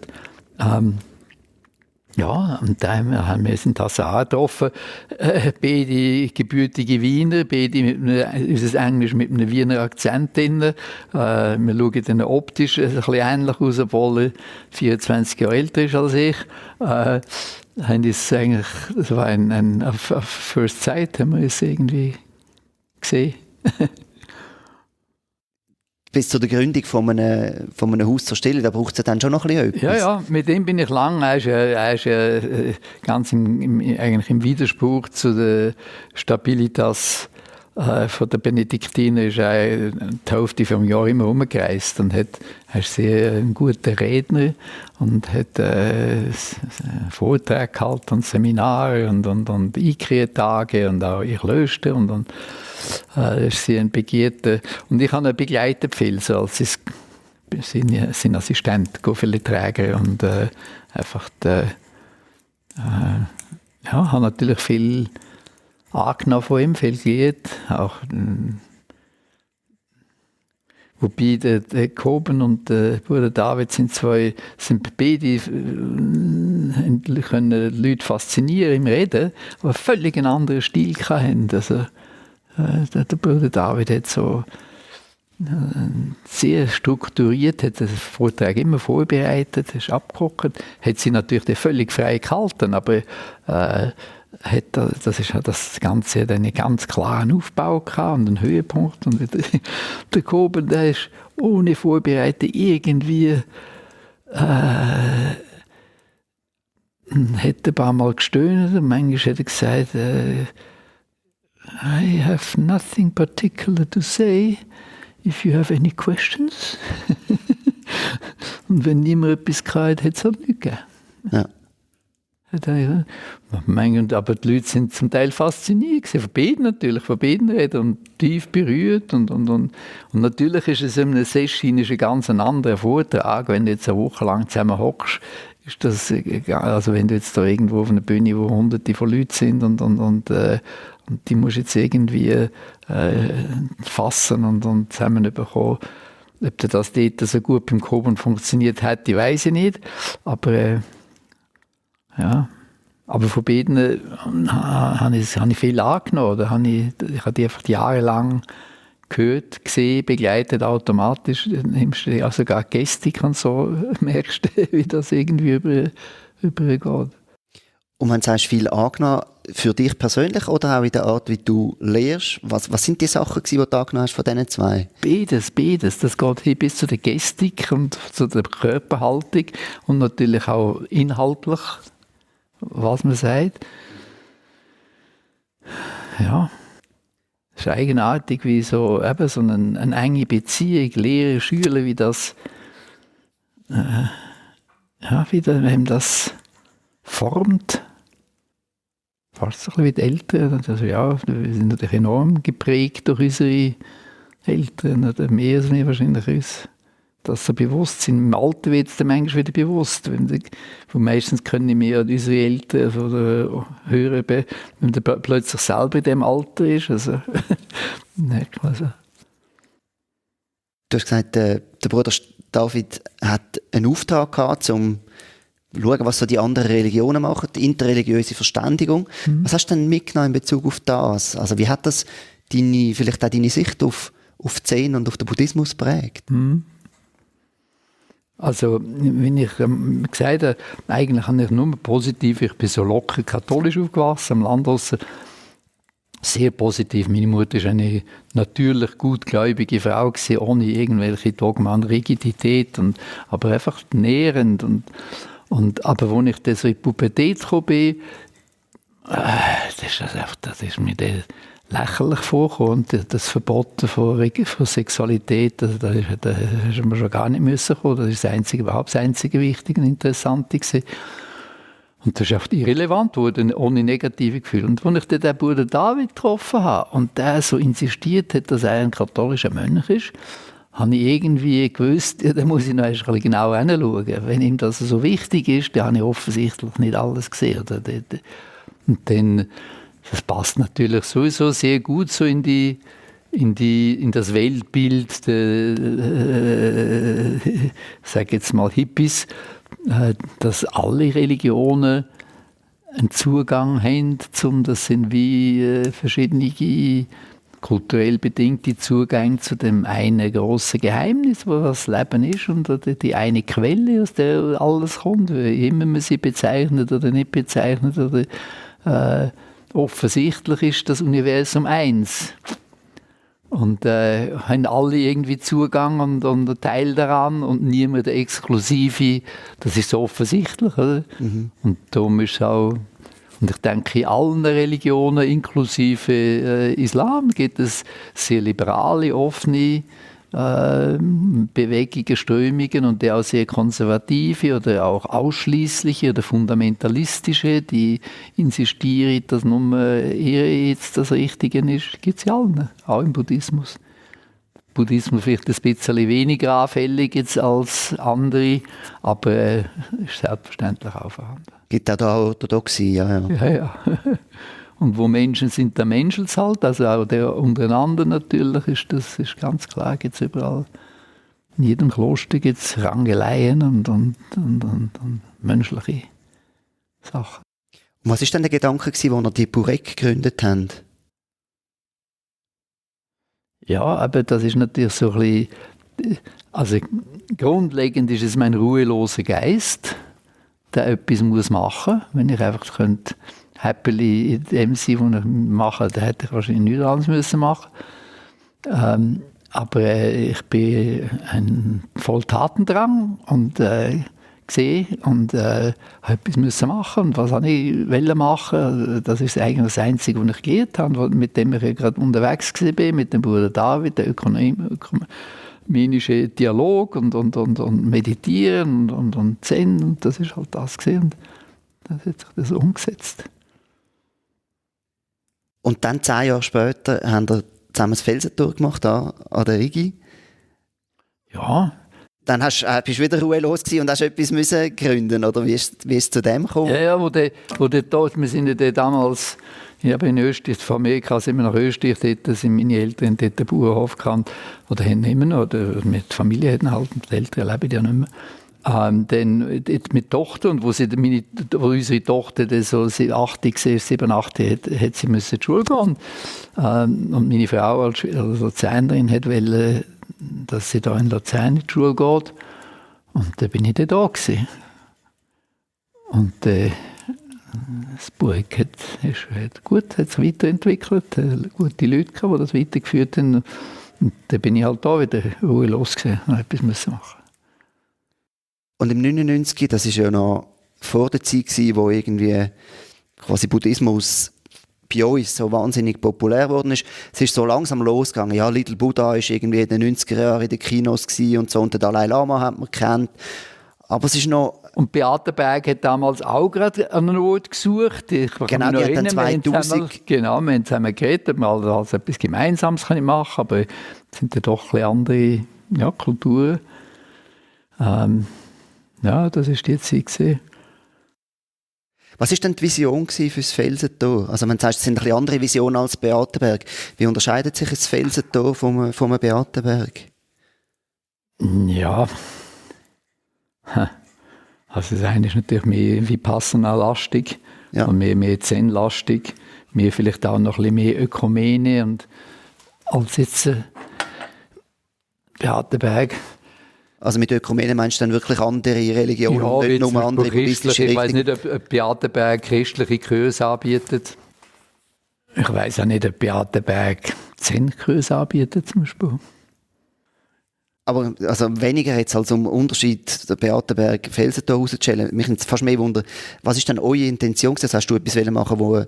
Ja, und dann haben wir uns in Tassar getroffen. Beide gebürtige Wiener, beide unser Englisch mit einem Wiener Akzent drin. Wir schauen dann optisch ein bisschen ähnlich aus, obwohl er 24 Jahre älter ist als ich. Das war ein auf First Sight, haben wir es irgendwie gesehen. Bis zu der Gründung von einem Haus zur Stille, da braucht es ja dann schon noch ein bisschen etwas. Ja, mit dem bin ich lang. Er ist ganz eigentlich im Widerspruch zu der Stabilitas von der Benediktiner. Ist er die Hälfte vom Jahr immer rumgereist und er ist sehr ein guter Redner und hat Vorträge gehalten und Seminare und Einkehrtage und auch in Klöster und er ist sehr ein Begehrter. Und ich habe ihn begleitet viel, so als sein Assistent, viele Träger und einfach habe natürlich viel angenommen von ihm, viel gelernt, auch wobei der Koben und der Bruder David sind beide können Leute faszinieren im Reden, aber völlig einen anderen Stil hatten. Also der Bruder David hat so sehr strukturiert, hat den Vortrag immer vorbereitet, ist abgeguckt, hat sie natürlich völlig frei gehalten, aber das Ganze hat einen ganz klaren Aufbau gehabt und einen Höhepunkt. Und der Koben, der ist ohne Vorbereitung irgendwie hat ein paar Mal gestöhnt und manchmal hat er gesagt, I have nothing particular to say. If you have any questions. Und wenn niemand etwas gehört hat, hat es halt nicht gegeben. Ja. Aber die Leute sind zum Teil fasziniert von beiden natürlich, von beiden reden und tief berührt und natürlich ist es in einem Session ein ganz anderer Vortrag, wenn du jetzt eine Woche lang zusammen hockst, ist das egal, also wenn du jetzt da irgendwo auf einer Bühne, wo hunderte von Leuten sind und die musst du jetzt irgendwie fassen und zusammenbekommen. Ob das dort so gut beim Koben funktioniert hätte, weiß ich nicht, aber ja, aber von beiden habe ich viel angenommen. Ich habe die einfach jahrelang gehört, gesehen, begleitet automatisch. Nimmst du auch sogar Gestik und so, merkst du, wie das irgendwie übergeht. Und wenn du sagst, viel angenommen, für dich persönlich oder auch in der Art, wie du lehrst, was sind die Sachen, die du angenommen hast von diesen zwei? Beides. Das geht hin bis zu der Gestik und zu der Körperhaltung und natürlich auch inhaltlich, was man sagt. Ja, es ist eigenartig, wie so eine enge Beziehung, Lehrer, Schüler, wie das, wenn das formt. Fast ein bisschen wie die Eltern. Also ja, wir sind natürlich enorm geprägt durch unsere Eltern, oder mehr als wir wahrscheinlich uns. Das so bewusst sind. Im Alter wird es dann manchmal wieder bewusst. Meistens können wir unsere Eltern oder hören, wenn der plötzlich selber in diesem Alter ist. Also, merkt man so. Du hast gesagt, der Bruder David hat einen Auftrag gehabt, um zu schauen, was so die anderen Religionen machen, die interreligiöse Verständigung. Was hast du denn mitgenommen in Bezug auf das? Also wie hat das vielleicht auch deine Sicht auf Zen und auf den Buddhismus geprägt? Also, wie ich gesagt habe, eigentlich habe ich nur positiv, ich bin so locker katholisch aufgewachsen, am Land draussen. Sehr positiv. Meine Mutter war eine natürlich gutgläubige Frau gewesen, ohne irgendwelche Dogmen und Rigidität, aber einfach nährend. Aber als ich dann so in die Pubertät gekommen bin, das ist mir lächerlich vorkommen. Und das Verbot von Sexualität, da hätte man schon gar nicht müssen kommen. Das ist überhaupt das einzige Wichtige und Interessante gewesen. Und das ist oft irrelevant geworden, ohne negative Gefühle. Und als ich den Bruder David getroffen habe und der so insistiert hat, dass er ein katholischer Mönch ist, habe ich irgendwie gewusst, ja, da muss ich noch ein bisschen genauer hinschauen. Wenn ihm das so wichtig ist, dann habe ich offensichtlich nicht alles gesehen. Und dann, das passt natürlich sowieso sehr gut so in das Weltbild der, sag jetzt mal Hippies, dass alle Religionen einen Zugang haben, das sind wie verschiedene kulturell bedingte Zugänge zu dem einen grossen Geheimnis, wo das Leben ist und die eine Quelle, aus der alles kommt, wie immer man sie bezeichnet oder nicht bezeichnet. Oder, offensichtlich ist das Universum eins. Und haben alle irgendwie Zugang und einen Teil daran und niemand der Exklusive. Das ist so offensichtlich. Oder? Mhm. Und darum ist es auch, und ich denke, in allen Religionen, inklusive Islam, gibt es sehr liberale, offene Bewegungen, Strömungen und auch sehr konservative oder auch ausschließliche oder fundamentalistische, die insistieren, dass nur Ehe jetzt das Richtige ist. Gibt es ja allen, auch im Buddhismus. Buddhismus vielleicht ein bisschen weniger anfällig jetzt als andere, aber ist selbstverständlich auch vorhanden. Gibt auch da Orthodoxie, ja. Ja. Und wo Menschen sind, da menschelt es halt. Also auch der untereinander natürlich, das ist ganz klar, gibt es überall. In jedem Kloster gibt es Rangeleien und menschliche Sachen. Und was war denn der Gedanke, als ihr die Burek gegründet habt? Ja, aber das ist natürlich so ein bisschen, also grundlegend ist es mein ruheloser Geist, der etwas machen muss. Wenn ich einfach könnte happily in dem sein, was ich mache, dann hätte ich wahrscheinlich nichts anderes müssen machen. Aber ich bin voll Tatendrang und gesehen und habe etwas müssen machen. Und was habe ich machen? Das ist eigentlich das Einzige, was ich gelernt habe, mit dem ich gerade unterwegs war, mit dem Bruder David, der ökumenische Dialog und Meditieren und Zen. Und das ist halt das gewesen. Und das hat sich das umgesetzt. Und dann 10 Jahre später haben wir zusammen das Felsentor gemacht an der Rigi. Ja. Dann bist du wieder ruhelos gewesen und hast etwas müssen gründen, oder wie ist es zu dem gekommen? Ja, wir sind ja damals, ich habe in Österreich, von Amerika sind wir nach Österreich, dort sind meine Eltern dort den Bauernhof gehabt, oder haben immer noch, oder mit der Familie hatten halt, die Eltern leben ja nicht mehr. Dann mit Tochter, und wo unsere Tochter so 80 war, 87, hat sie müssen zur Schule gehen. Und meine Frau als Luzernerin wollte, dass sie da in Luzern in die Schule geht. Und dann bin ich dann da gewesen. Und das Burg hat es weiterentwickelt, gute Leute gehabt, die das weitergeführt haben. Und dann bin ich halt da wieder ruhelos gewesen und etwas müssen machen. Und im 99, das war ja noch vor der Zeit, wo irgendwie quasi Buddhismus bei uns so wahnsinnig populär geworden ist. Es ist so langsam losgegangen. Ja, Little Buddha war irgendwie in den 90er Jahren in den Kinos und so, und den Dalai Lama hat man gekannt. Aber es ist noch... Und Beate Berg hat damals auch gerade einen Ort gesucht. Genau, die hat dann 2000... Wir haben zusammen geredet, ob man also etwas Gemeinsames machen kann, aber es sind ja doch ein bisschen andere Kulturen. Ja, das war die Zeit gewesen. Was war denn die Vision für das Felsentor? Also wenn du sagst, es sind ein bisschen andere Visionen als Beatenberg. Wie unterscheidet sich das Felsentor vom Beatenberg? Ja, also das eine ist natürlich mehr Vipassana-lastig und mehr Zen-lastig. Mehr vielleicht auch noch ein bisschen mehr Ökumene und als jetzt Beatenberg. Also mit Ökumene meinst du dann wirklich andere Religionen und nicht nur andere buddhistische Richtungen? Ich weiss nicht, ob Beatenberg christliche Kurse anbietet. Ich weiss auch nicht, ob Beatenberg Zen-Kurse anbietet zum Beispiel. Aber also weniger jetzt als um Unterschied der Beatenberg Felsentor rauszustellen. Mich nimmt fast mehr Wunder, was ist denn eure Intention gewesen? Hast du etwas machen, wo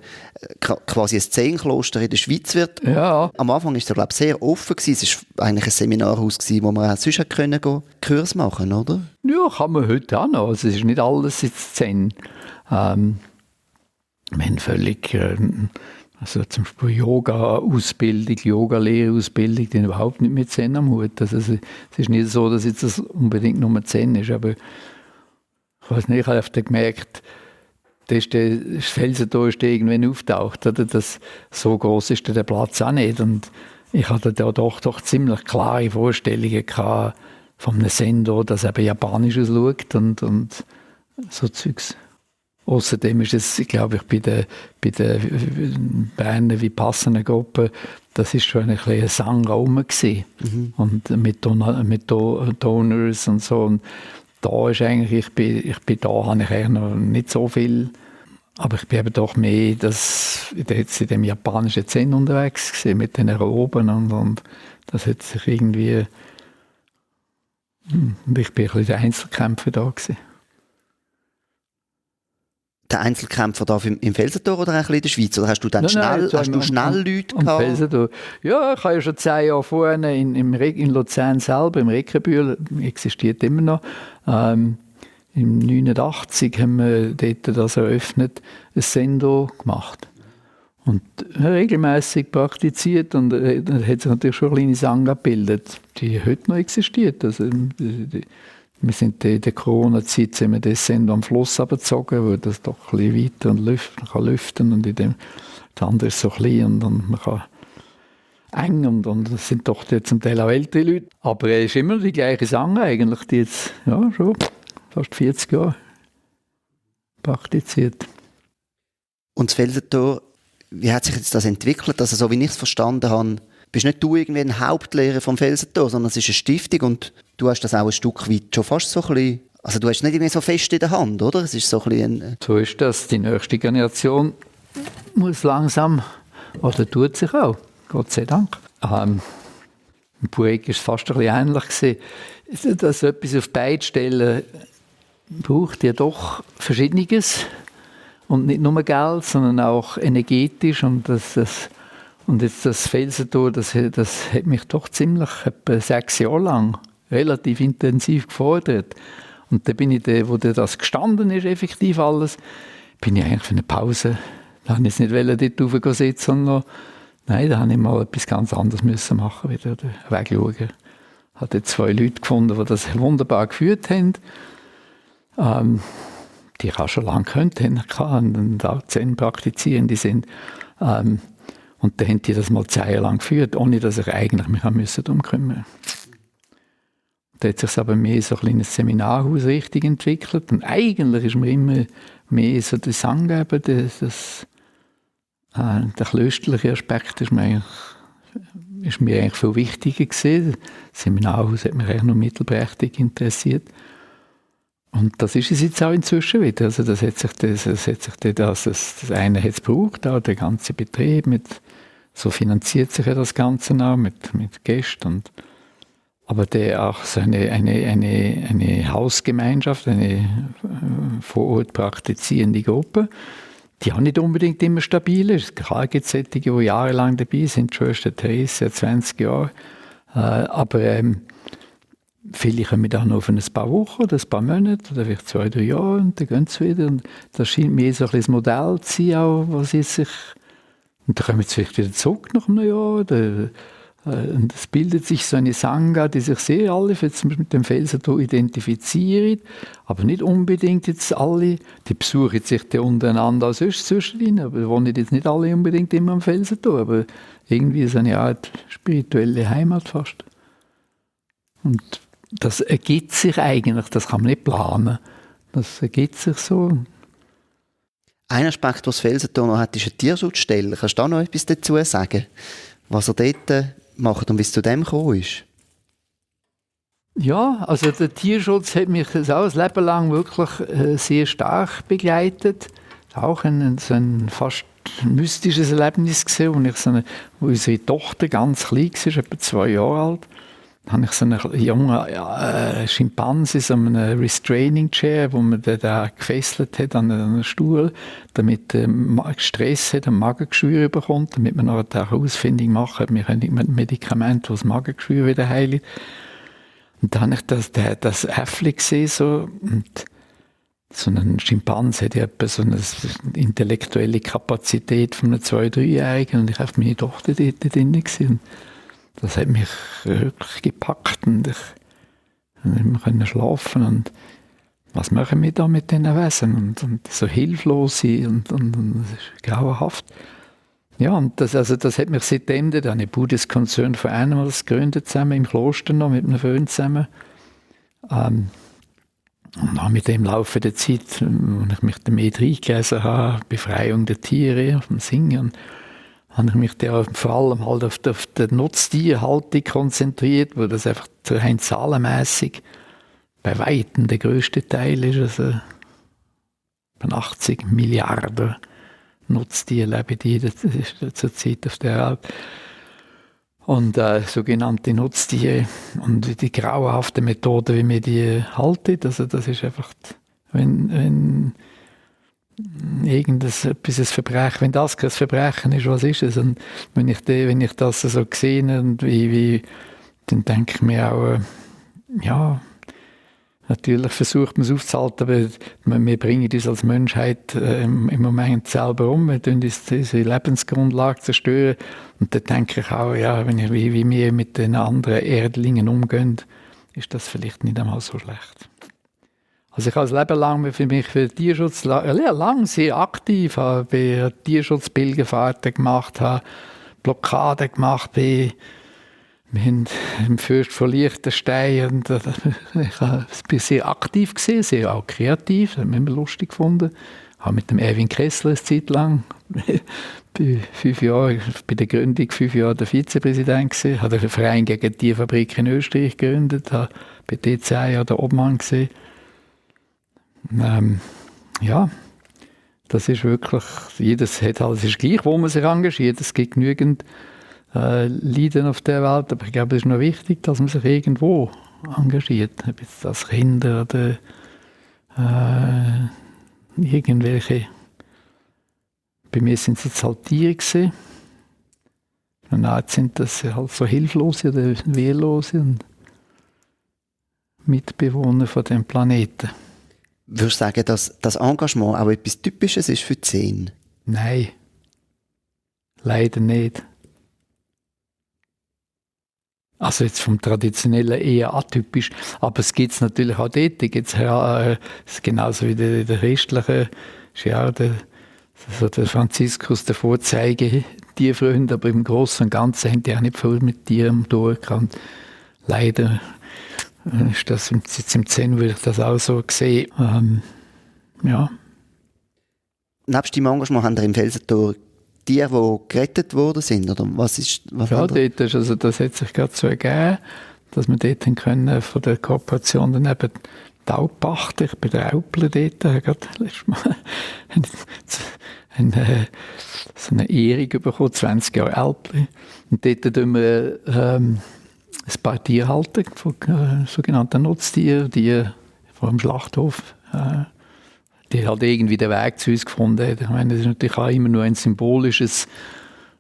quasi ein Zen-Kloster in der Schweiz wird? Ja. Am Anfang war es, glaube ich, sehr offen gewesen. Es war eigentlich ein Seminarhaus gewesen, wo man auch sonst hätte können Kurs machen, oder? Ja, kann man heute auch noch. Also es ist nicht alles jetzt Zen. Wir haben völlig, also zum Beispiel Yoga-Ausbildung, Yoga-Lehrausbildung, die haben überhaupt nicht mit Zen am Hut. Also es ist nicht so, dass jetzt das unbedingt nur Zen ist, aber ich weiß nicht, ich habe öfter gemerkt, das Felsentor ist irgendwann auftaucht, oder? Das, so groß ist der Platz auch nicht. Und ich hatte da doch ziemlich klare Vorstellungen gehabt von einem Sender, das eben japanisch ausschaut und so Zeugs. Außerdem ist es, glaube ich, bei den Berner Vipassana-Gruppe, das ist schon ein bisschen ein Sangraum gewesen. Und mit Donors und so. Und da ist eigentlich, ich bin da, habe ich eigentlich noch nicht so viel, aber ich bin eben doch mehr jetzt in dem japanischen Zen unterwegs gewesen, mit den Roben und das hat sich irgendwie, und ich bin ein bisschen der Einzelkämpfer da gewesen. Der Einzelkämpfer da im Felsentor oder ein bisschen in der Schweiz? Oder hast du dann schnell Leute gehabt? Felsentor. Ja, ich habe ja schon 10 Jahre vorher in Luzern selber, im Reckenbühl, existiert immer noch. Im 89 haben wir dort das eröffnet, ein Sendo gemacht. Und regelmäßig praktiziert und da hat sich natürlich schon eine kleine Sangha gebildet, die heute noch existiert. Also, wir sind in der Corona-Zeit sind wir das Sendo am Fluss abgezogen, wo das doch ein bisschen weiter und lüften und das andere ist so klein und man kann eng und das sind doch zum Teil auch ältere Leute. Aber er ist immer die gleiche Sangha eigentlich, die jetzt schon fast 40 Jahre praktiziert. Und das Felsentor, wie hat sich jetzt das entwickelt? Also so wie ich es verstanden habe, bist nicht du irgendwie ein Hauptlehrer vom Felsentor, sondern es ist eine Stiftung und du hast das auch ein Stück weit schon fast so ein bisschen, also du hast es nicht irgendwie so fest in der Hand, oder? Es ist so ein bisschen so ist das. Die nächste Generation muss langsam, oder tut sich auch, Gott sei Dank. Im Projekt war es fast ein bisschen ähnlich gewesen. Dass etwas auf beide Stellen braucht ja doch Verschiedenes. Und nicht nur Geld, sondern auch energetisch. Und jetzt das Felsentor, das hat mich doch ziemlich, etwa 6 Jahre lang, relativ intensiv gefordert. Und da bin ich, wo das gestanden ist, effektiv alles, bin ich eigentlich für eine Pause. Da wollte ich jetzt nicht dort rauf sitzen, sondern nein, da habe ich mal etwas ganz anderes müssen machen, wieder den Weg schauen. Ich hatte 2 Leute gefunden, die das wunderbar geführt haben. Die ich auch schon lange können und auch Zen praktizierende sind. Und dann haben die das mal 10 Jahre lang geführt, ohne dass ich eigentlich mich darum kümmern musste. Da hat sich aber mehr so ein kleines Seminarhaus richtig entwickelt. Und eigentlich ist mir immer mehr so der Sangha, der klösterliche Aspekt ist mir eigentlich viel wichtiger gewesen. Das Seminarhaus hat mich eigentlich nur mittelprächtig interessiert. Und das ist es jetzt auch inzwischen wieder. Also das eine hat es gebraucht, auch der ganze Betrieb, so finanziert sich ja das Ganze auch mit Gästen. Aber auch so eine Hausgemeinschaft, eine vor Ort praktizierende Gruppe, die auch nicht unbedingt immer stabil ist. Klar gibt es solche, die jahrelang dabei sind, Schwester Therese, 20 Jahre. Aber viele kommen dann noch für ein paar Wochen oder ein paar Monate oder vielleicht 2, 3 Jahre und dann gehen sie wieder. Und das scheint mir so ein bisschen das Modell zu sein, auch, was sie sich. Und dann kommen sie vielleicht wieder zurück nach einem Jahr. Und es bildet sich so eine Sangha, die sich sehr alle jetzt mit dem Felsentor identifizieren, aber nicht unbedingt jetzt alle. Die besuchen sich dann untereinander auch sonst zwischendrin, aber wohnen jetzt nicht alle unbedingt immer am Felsentor, aber irgendwie so eine Art spirituelle Heimat fast. Und das ergibt sich eigentlich, das kann man nicht planen. Das ergibt sich so. Ein Aspekt, was das Felsentor noch hat, ist eine Tierschutzstelle. Kannst du da noch etwas dazu sagen? Was er dort macht und wie es zu dem gekommen ist? Ja, also der Tierschutz hat mich auch ein Leben lang wirklich sehr stark begleitet. Auch so ein fast mystisches Erlebnis gesehen, wo unsere Tochter ganz klein war, etwa 2 Jahre alt. habe ich so einen jungen Schimpanse, so einen Restraining Chair, wo man den da gefesselt hat an einen Stuhl, damit er Stress hat, ein Magengeschwür bekommt, damit man nachher eine Herausfindung machen kann, wir können mit Medikamenten, das Magengeschwür wieder heilen. Und dann habe ich das Äffli gesehen, so, und so ein Schimpanse hat ja etwa so eine intellektuelle Kapazität von einem 2-3-Jährigen und ich habe meine Tochter dort drin gesehen. Das hat mich wirklich gepackt und ich konnte nicht mehr schlafen. Und was machen wir da mit diesen Wesen? Und so hilflos und das ist grauenhaft. Ja, und das hat mich seitdem, da habe ich Buddhist Concern for Animals gegründet, zusammen im Kloster noch, mit einem Freund zusammen. Und dann mit dem Laufe der Zeit, wo ich mich damit reingelesen habe, Befreiung der Tiere, vom Singen, habe ich mich da vor allem halt auf die Nutztierhaltung konzentriert, wo das einfach rein zahlenmässig bei Weitem der grösste Teil ist. Also 80 Milliarden Nutztiere leben zurzeit auf der Welt. Und sogenannte Nutztiere und die grauenhafte Methode, wie man die halten, also das ist einfach, wenn irgendetwas ein Verbrechen, wenn das kein Verbrechen ist, was ist es? Und wenn ich das so sehe, und dann denke ich mir auch, ja, natürlich versucht man es aufzuhalten, aber wir bringen uns als Menschheit im Moment selber um, wir tun unsere Lebensgrundlage zerstören. Und da denke ich auch, ja, wie wir mit den anderen Erdlingen umgehen, ist das vielleicht nicht einmal so schlecht. Also ich habe das Leben lang für Tierschutz lang sehr aktiv, habe Tierschutzpilgerfahrten gemacht, habe Blockaden gemacht, wir haben im Fürst von Liechtenstein und ich bin sehr aktiv gewesen, sehr auch kreativ, das hat mich immer lustig gefunden. Ich habe mit dem Erwin Kessler eine Zeit lang, bei der Gründung 5 Jahre der Vizepräsident gewesen, habe den Verein gegen die Tierfabrik in Österreich gegründet, habe bei den 10 Jahren der Obmann gewesen. Ja, das ist wirklich, jedes hat halt, es ist gleich, wo man sich engagiert, es gibt genügend Leiden auf der Welt, aber ich glaube, es ist noch wichtig, dass man sich irgendwo engagiert, ob jetzt das Kinder oder irgendwelche, bei mir sind es jetzt halt Tiere gewesen, und jetzt sind das halt so Hilflose oder Wehrlose und Mitbewohner von dem Planeten. Würdest du sagen, dass das Engagement auch etwas Typisches ist für die Szene? Nein, leider nicht. Also jetzt vom Traditionellen eher atypisch, aber es gibt es natürlich auch dort, gibt's genauso wie der christliche, ist ja auch der Franziskus, der Vorzeige-Tierfreund, aber im Großen und Ganzen haben die auch nicht viel mit Tieren durchgekannt. Leider ist das jetzt im Zen, würde ich das auch so sehen. Ja. Nebst deinem Engagement haben wir im Felsentor Tiere, die gerettet worden sind? Oder was ja, dort ist, also das hat sich gerade so ergeben, dass wir dort können von der Kooperation dann eben die Alp pachten. Ich bin der Aupler dort, habe gerade letztes Mal so eine Ehrung bekommen, 20 Jahre Alpli. Und dort tun wir ein paar Tiere halten, von sogenannten Nutztieren, die vor dem Schlachthof, die halt irgendwie den Weg zu uns gefunden haben. Ich meine, das ist natürlich auch immer nur ein symbolisches,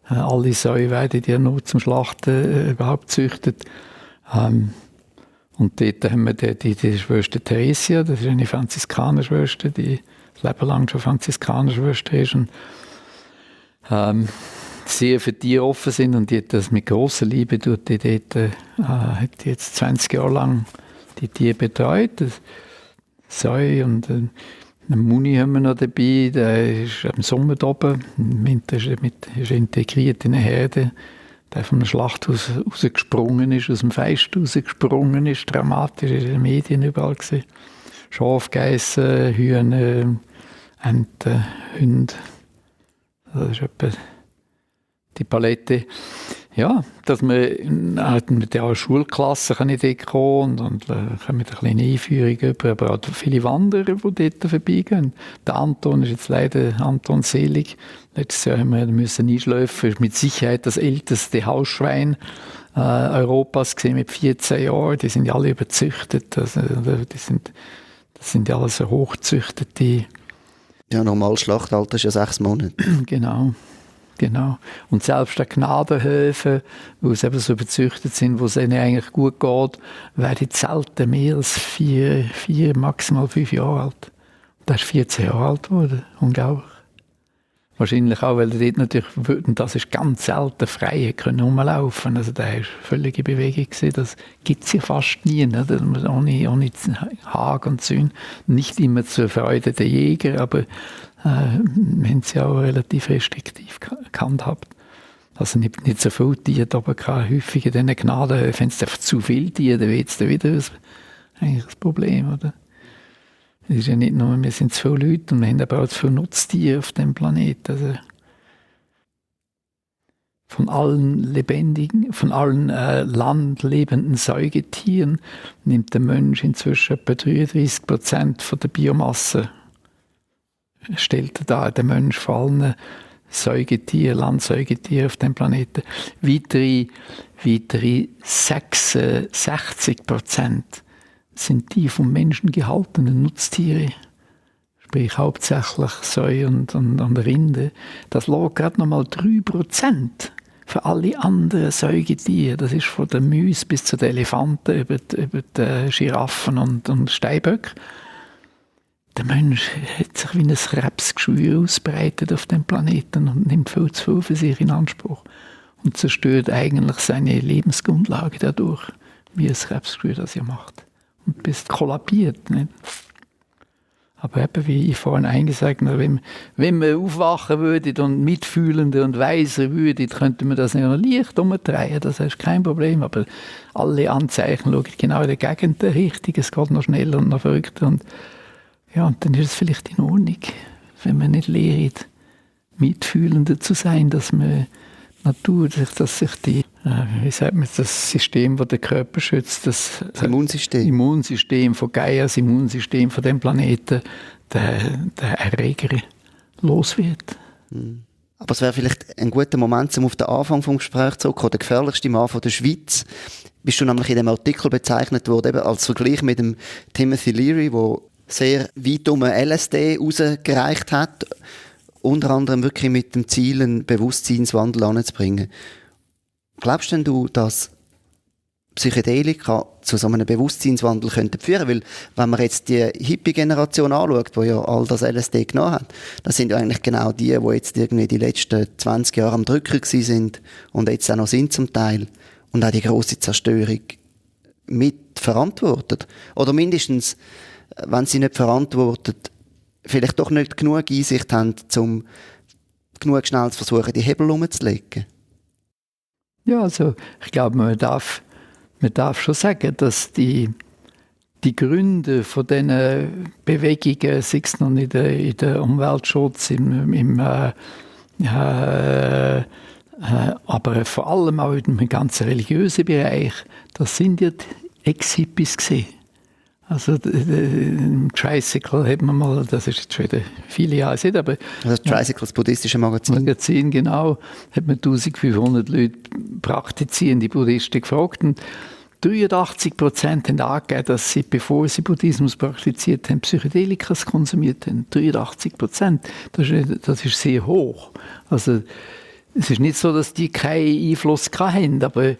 alle Säue werden ja nur zum Schlachten überhaupt züchtet. Und dort haben wir die Schwester Theresia, das ist eine Franziskanerschwester, die das Leben lang schon Franziskanerschwester ist und sehr für Tiere offen sind und die das mit grosser Liebe tut, die dort, hat jetzt 20 Jahre lang die Tiere betreut. Säue und einen Muni haben wir noch dabei, der ist im Sommer da oben, im Winter ist integriert in eine Herde, der vom Schlachthaus rausgesprungen ist, aus dem Feist rausgesprungen ist, dramatisch, in den Medien überall gesehen. Schafgeissen, Hühner, Enten, Hunde, das ist etwa die Palette. Ja, dass man mit der Schulklasse kann ich dort kommen und kann mit einer kleinen Einführung über, aber auch viele Wanderer, die dort vorbeigehen. Der Anton ist jetzt leider Anton Selig. Letztes Jahr haben wir müssen einschläfen. Ist mit Sicherheit das älteste Hausschwein Europas gesehen mit 14 Jahren. Die sind ja alle überzüchtet. Also, das sind ja alles so hochzüchtete. Ja, normal Schlachtalter ist ja 6 Monate. Genau. Und selbst die Gnadenhöfe, wo sie eben so bezüchtet sind, wo es ihnen eigentlich gut geht, werden selten mehr als 4, maximal 5 Jahre alt. Und der ist 14 Jahre alt geworden. Unglaublich. Wahrscheinlich auch, weil er dort natürlich, und das ist ganz selten, frei können rumlaufen. Also der war völlige Bewegung gewesen. Das gibt es ja fast nie, ne? Ohne Hag und Zün. Nicht immer zur Freude der Jäger, aber wir haben sie auch relativ restriktiv gehandhabt. Also nicht so viele Tiere, aber häufig in diesen Gnadenhöfen, wenn es einfach zu viele Tiere, dann wird es dann wieder eigentlich das Problem, oder? Es ist ja nicht nur, wir sind zu viele Leute und wir haben aber auch zu viele Nutztiere auf dem Planeten. Also von allen landlebenden Säugetieren nimmt der Mensch inzwischen etwa 33% von der Biomasse. Stellt er da, der Mensch vor allen Säugetieren, Landsäugetieren auf dem Planeten. Weitere 66% sind die vom Menschen gehaltenen Nutztiere, sprich hauptsächlich Säue und Rinde. Das lag gerade noch mal 3% für alle anderen Säugetiere. Das ist von den Mäusen bis zu den Elefanten, über die Giraffen und Steinböcke. Der Mensch hat sich wie ein Krebsgeschwür ausbreitet auf dem Planeten und nimmt viel zu viel für sich in Anspruch und zerstört eigentlich seine Lebensgrundlage dadurch, wie ein Krebsgeschwür das ja macht. Und bist kollabiert. Nicht? Aber eben, wie ich vorhin eingesagt habe, wenn man aufwachen würde und mitfühlender und weiser würde, könnte man das ja noch leicht umdrehen. Das ist kein Problem. Aber alle Anzeichen schauen genau in der Gegend richtig. Es geht noch schneller und noch verrückter. Und dann ist es vielleicht in Ordnung, wenn man nicht lehrt, mitfühlender zu sein, dass man Natur, dass sich das System, das den Körper schützt, das Immunsystem von Gaia, das Immunsystem von dem Planeten, der Erreger los wird. Aber es wäre vielleicht ein guter Moment, um auf den Anfang des Gesprächs zurückzukommen, der gefährlichste Mann von der Schweiz. Bist du nämlich in dem Artikel bezeichnet worden, eben als Vergleich mit dem Timothy Leary, der sehr weit um LSD rausgereicht hat, unter anderem wirklich mit dem Ziel, einen Bewusstseinswandel anzubringen. Glaubst denn du, dass Psychedelika zu so einem Bewusstseinswandel könnten führen? Weil, wenn man jetzt die Hippie-Generation anschaut, die ja all das LSD genommen hat, das sind ja eigentlich genau die jetzt irgendwie die letzten 20 Jahre am Drücker gewesen sind und jetzt auch noch sind zum Teil und auch die grosse Zerstörung mit verantwortet. Oder mindestens, wenn sie nicht verantwortet, vielleicht doch nicht genug Einsicht haben, um genug schnell zu versuchen, die Hebel umzulegen. Ja, also ich glaube, man darf schon sagen, dass die Gründe von diesen Bewegungen, sei es noch in der Umweltschutz, aber vor allem auch im ganzen religiösen Bereich, das sind ja die Ex-Hippies gewesen. Also im Tricycle hat man mal, das ist jetzt schon wieder viele Jahre her, aber das Tricycle, das buddhistische Magazin, genau, hat man 1500 Leute praktizierende Buddhisten gefragt und 83% haben angegeben, dass sie, bevor sie Buddhismus praktiziert haben, Psychedelikas konsumiert haben. 83%. Das ist sehr hoch. Also es ist nicht so, dass die keinen Einfluss hatten, aber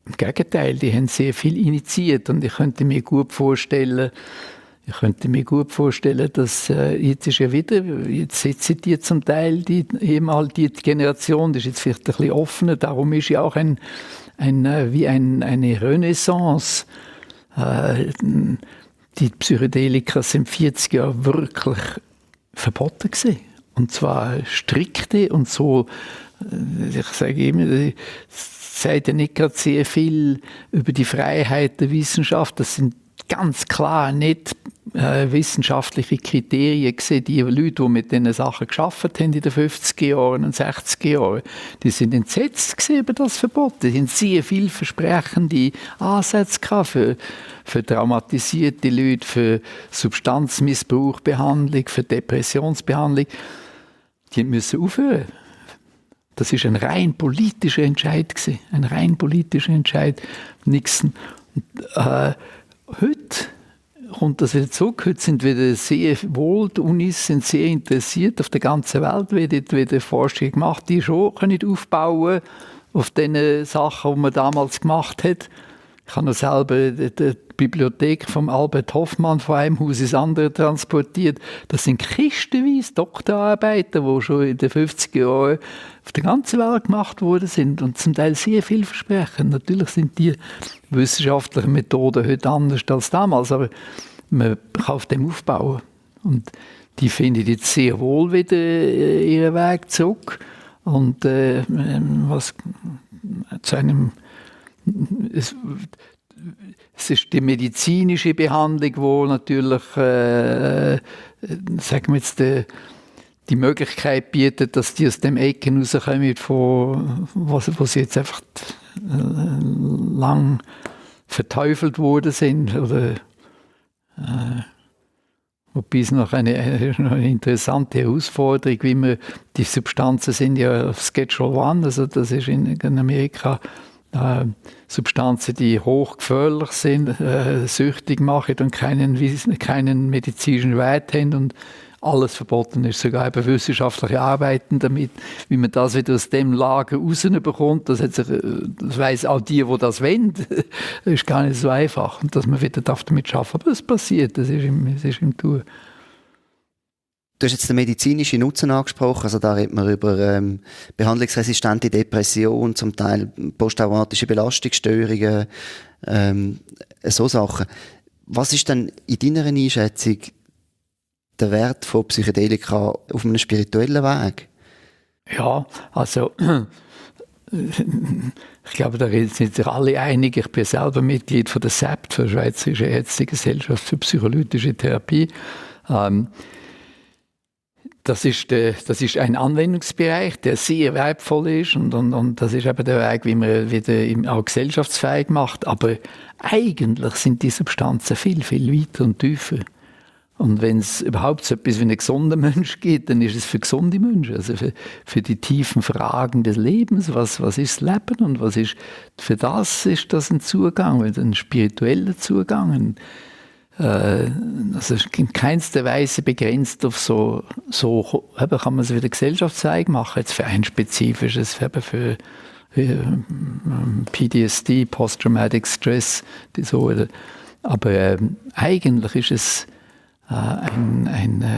im Gegenteil, die haben sehr viel initiiert und ich könnte mir gut vorstellen, dass jetzt ist ja wieder, jetzt sitzen die zum Teil, die ehemalige Generation, das ist jetzt vielleicht ein bisschen offener, darum ist ja auch eine Renaissance. Die Psychedelika sind 40 Jahre wirklich verboten gewesen. Und zwar strikte und so, ich sage immer, sagt ja nicht gerade sehr viel über die Freiheit der Wissenschaft. Das sind ganz klar nicht wissenschaftliche Kriterien gesehen. Die Leute, die mit diesen Sachen gearbeitet haben in den 50er Jahren und 60er Jahren, die sind entsetzt über das Verbot. Die haben sehr vielversprechende Ansätze gehabt für traumatisierte Leute, für Substanzmissbrauchbehandlung, für Depressionsbehandlung. Die müssen aufhören. Das ist ein rein politischer Entscheid gewesen. Ein rein politischer Entscheid. Nixon. Heute kommt das wieder zurück. Heute sind wieder sehr wohl, die Unis sind sehr interessiert auf der ganzen Welt, wird wieder Forschung gemacht, die schon können aufbauen auf den Sachen, die man damals gemacht hat. Ich habe noch selber die Bibliothek von Albert Hoffmann von einem Haus ins andere transportiert. Das sind kistenweise Doktorarbeiten, die schon in den 50er Jahren auf der ganzen Welt gemacht worden sind und zum Teil sehr vielversprechend. Natürlich sind die wissenschaftlichen Methoden heute anders als damals, aber man kann auf dem aufbauen. Und die finden jetzt sehr wohl wieder ihren Weg zurück. Und was zu einem es ist die medizinische Behandlung, wo natürlich sagen wir jetzt, die Möglichkeit bietet, dass die aus dem Ecken rauskommen, wo sie jetzt einfach lang verteufelt worden sind. Oder, wobei es noch eine interessante Herausforderung, wie man, die Substanzen sind ja auf Schedule 1, also das ist in Amerika Substanzen, die hochgefährlich sind, süchtig machen und keinen medizinischen Wert haben und alles verboten ist, sogar eben wissenschaftliche Arbeiten damit, wie man das wieder aus dem Lager rausbekommt, das weiss auch die das wollen, das ist gar nicht so einfach und dass man wieder damit arbeiten darf. Aber es passiert, es ist im Tun. Du hast jetzt den medizinischen Nutzen angesprochen, also da redet man über behandlungsresistente Depression, zum Teil posttraumatische Belastungsstörungen, so Sachen. Was ist denn in deiner Einschätzung der Wert von Psychedelika auf einem spirituellen Weg? Ja, also ich glaube, da sind sich alle einig. Ich bin selber Mitglied von der SAPT, der Schweizerischen Ärztegesellschaft für psycholytische Therapie. Das ist ein Anwendungsbereich, der sehr wertvoll ist und das ist eben der Weg, wie man wieder auch gesellschaftsfähig macht. Aber eigentlich sind die Substanzen viel, viel weiter und tiefer. Und wenn es überhaupt so etwas wie einen gesunden Mensch gibt, dann ist es für gesunde Menschen, also für die tiefen Fragen des Lebens, was ist das Leben und für das ist das ein Zugang, ein spiritueller Zugang. Also in keinster Weise begrenzt auf so kann man es wieder gesellschaftsfähig machen, jetzt für ein spezifisches, für PTSD, Post-Traumatic Stress Disorder. Aber eigentlich ist es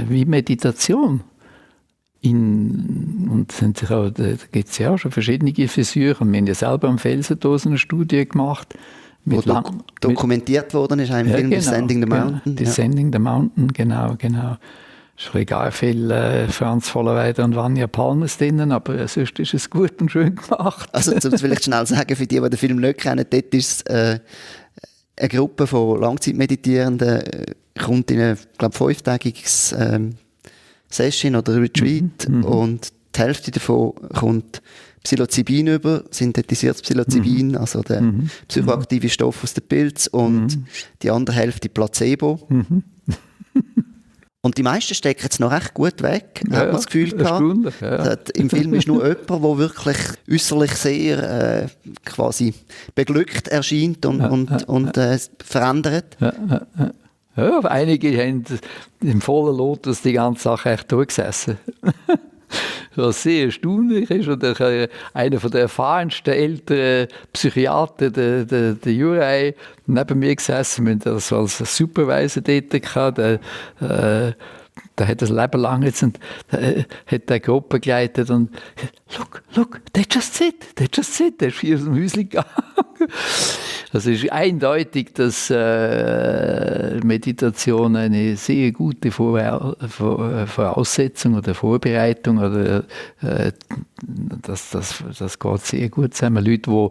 wie Meditation. Und da gibt es ja auch schon verschiedene Versuche. Wir haben ja selber am Felsendosen eine Studie gemacht. Wo dokumentiert worden ist, ein Film, genau, Descending the Mountain. Genau, Descending the Mountain, genau. Es ist egal viel Franz Vollerweider und Vanja Palmes drinnen, aber sonst ist es gut und schön gemacht. Also um es vielleicht schnell sagen, für die den Film nicht kennen, dort ist es eine Gruppe von Langzeitmeditierenden, kommt in ein, glaube 5-tägiges Session oder Retreat und die Hälfte davon kommt Psilocybin über, synthetisiertes Psilocybin, also der psychoaktive Stoff aus den Pilz und die andere Hälfte Placebo. Und die meisten stecken es noch recht gut weg, hat man das Gefühl gehabt. Ja. Im Film ist nur jemand, der wirklich äußerlich sehr quasi beglückt erscheint und verändert. Ja, einige haben im vollen Lotus die ganze Sache echt durchgesessen. Was sehr erstaunlich ist, und einer der erfahrensten älteren Psychiater, der Jurei, neben mir gesessen, wir haben das als Supervisor dort gehabt, der hat das Leben lang jetzt und hat eine Gruppe geleitet und look, they just sit, der ist hier aus dem Häuschen gegangen. Also es ist eindeutig, dass Meditation eine sehr gute Voraussetzung oder Vorbereitung oder das geht sehr gut zusammen. Leute, die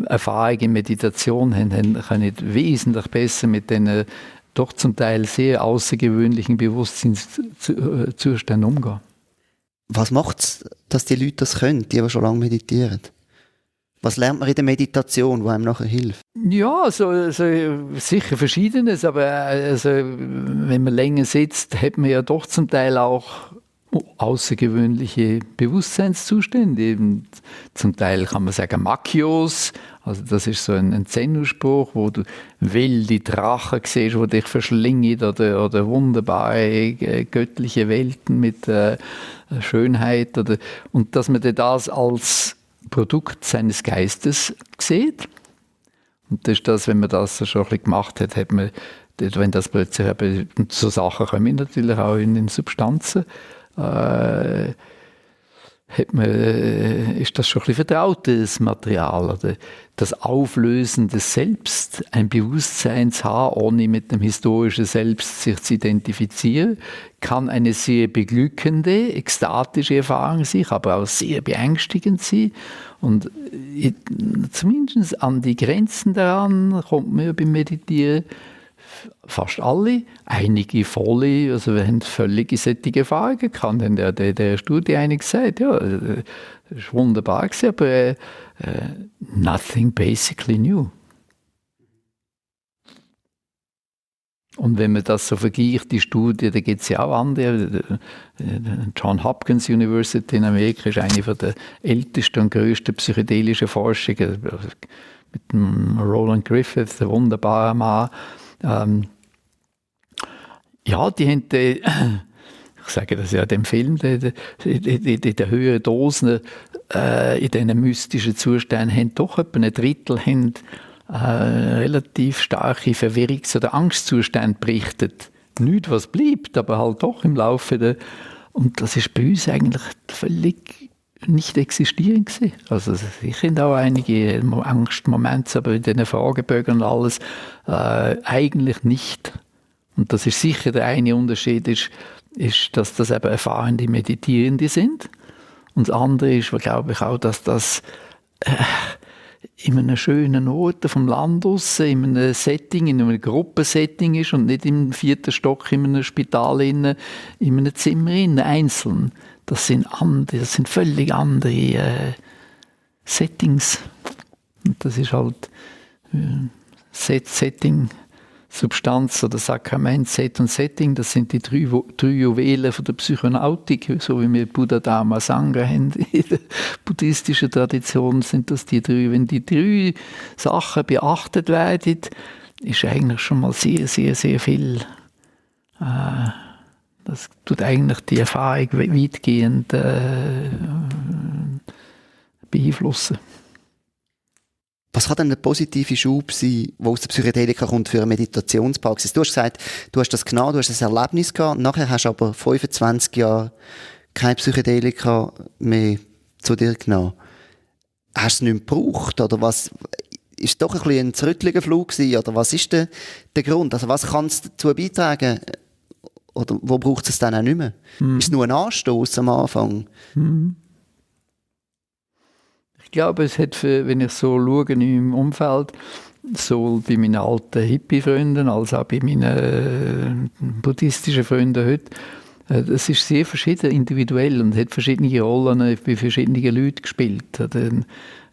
Erfahrung in Meditation haben, können wesentlich besser mit den doch zum Teil sehr außergewöhnlichen Bewusstseinszuständen umgehen. Was macht es, dass die Leute das können, die schon lange meditieren? Was lernt man in der Meditation, wo einem nachher hilft? Ja, also sicher Verschiedenes, aber also, wenn man länger sitzt, hat man ja doch zum Teil auch außergewöhnliche Bewusstseinszustände. Eben zum Teil kann man sagen Makios, also das ist so ein Zen-Spruch, wo du wilde Drachen siehst, die dich verschlingen oder wunderbare göttliche Welten mit Schönheit. Und dass man das als Produkt seines Geistes sieht. Und das ist das, wenn man das schon ein bisschen gemacht hat, wenn das plötzlich so Sachen kommen natürlich auch in den Substanzen, ist das schon ein bisschen vertrautes Material. Oder das Auflösen des Selbst, ein Bewusstsein zu haben, ohne mit dem historischen Selbst sich zu identifizieren, kann eine sehr beglückende, ekstatische Erfahrung sein, aber auch sehr beängstigend sein. Und zumindest an die Grenzen daran kommt man ja beim Meditieren fast alle, einige volle, also wir haben völlige solche Erfahrungen gehabt, haben ja der Studie einig gesagt, ja, das war wunderbar gewesen, aber nothing basically new. Und wenn man das so vergleicht, die Studie, da gibt es ja auch andere. John Hopkins University in Amerika ist eine der ältesten und grössten psychedelischen Forschungen, mit dem Roland Griffith, ein wunderbarer Mann. Ja, die haben, ich sage das ja in dem Film, die höheren Dosen in diesen mystischen Zuständen haben doch etwa ein Drittel haben, relativ starke Verwirrungs- oder Angstzustände berichtet. Nichts, was bleibt, aber halt doch im Laufe der... Und das ist bei uns eigentlich völlig nicht existierend gewesen. Also ich habe auch einige Angstmomente, aber in diesen Fragebögen und alles eigentlich nicht. Und das ist sicher der eine Unterschied, ist, dass das eben erfahrene Meditierende sind. Und das andere ist, glaube ich, auch, dass das in einem schönen Ort vom Land aus, in einem Setting, in einem Gruppensetting ist und nicht im 4. Stock in einem Spital, in einem Zimmer, einzeln. Das sind völlig andere Settings. Und das ist halt Setting, Substanz oder Sakrament, Set und Setting. Das sind die drei Juwelen von der Psychonautik, so wie wir Buddha, Dharma, Sangha haben. In der buddhistischen Tradition sind das die drei. Wenn die drei Sachen beachtet werden, ist eigentlich schon mal sehr, sehr, sehr viel. Das tut eigentlich die Erfahrung weitgehend beeinflussen. Was kann denn ein positiver Schub sein, der aus der Psychedelika kommt für eine Meditationspraxis? Du hast gesagt, du hast das genommen, du hast ein Erlebnis gehabt, nachher hast du aber 25 Jahre keine Psychedelika mehr zu dir genommen. Hast du es nicht mehr gebraucht? Oder was? Ist es doch ein bisschen ein zerrütteliger Flug gewesen? Oder was ist der Grund? Also was kann es dazu beitragen? Oder wo braucht es dann auch nicht mehr? Ist es nur ein Anstoß am Anfang? Ich glaube, es hat, wenn ich so schaue in meinem Umfeld, sowohl bei meinen alten Hippie-Freunden als auch bei meinen buddhistischen Freunden heute, es ist sehr verschieden, individuell und hat verschiedene Rollen bei verschiedenen Leuten gespielt.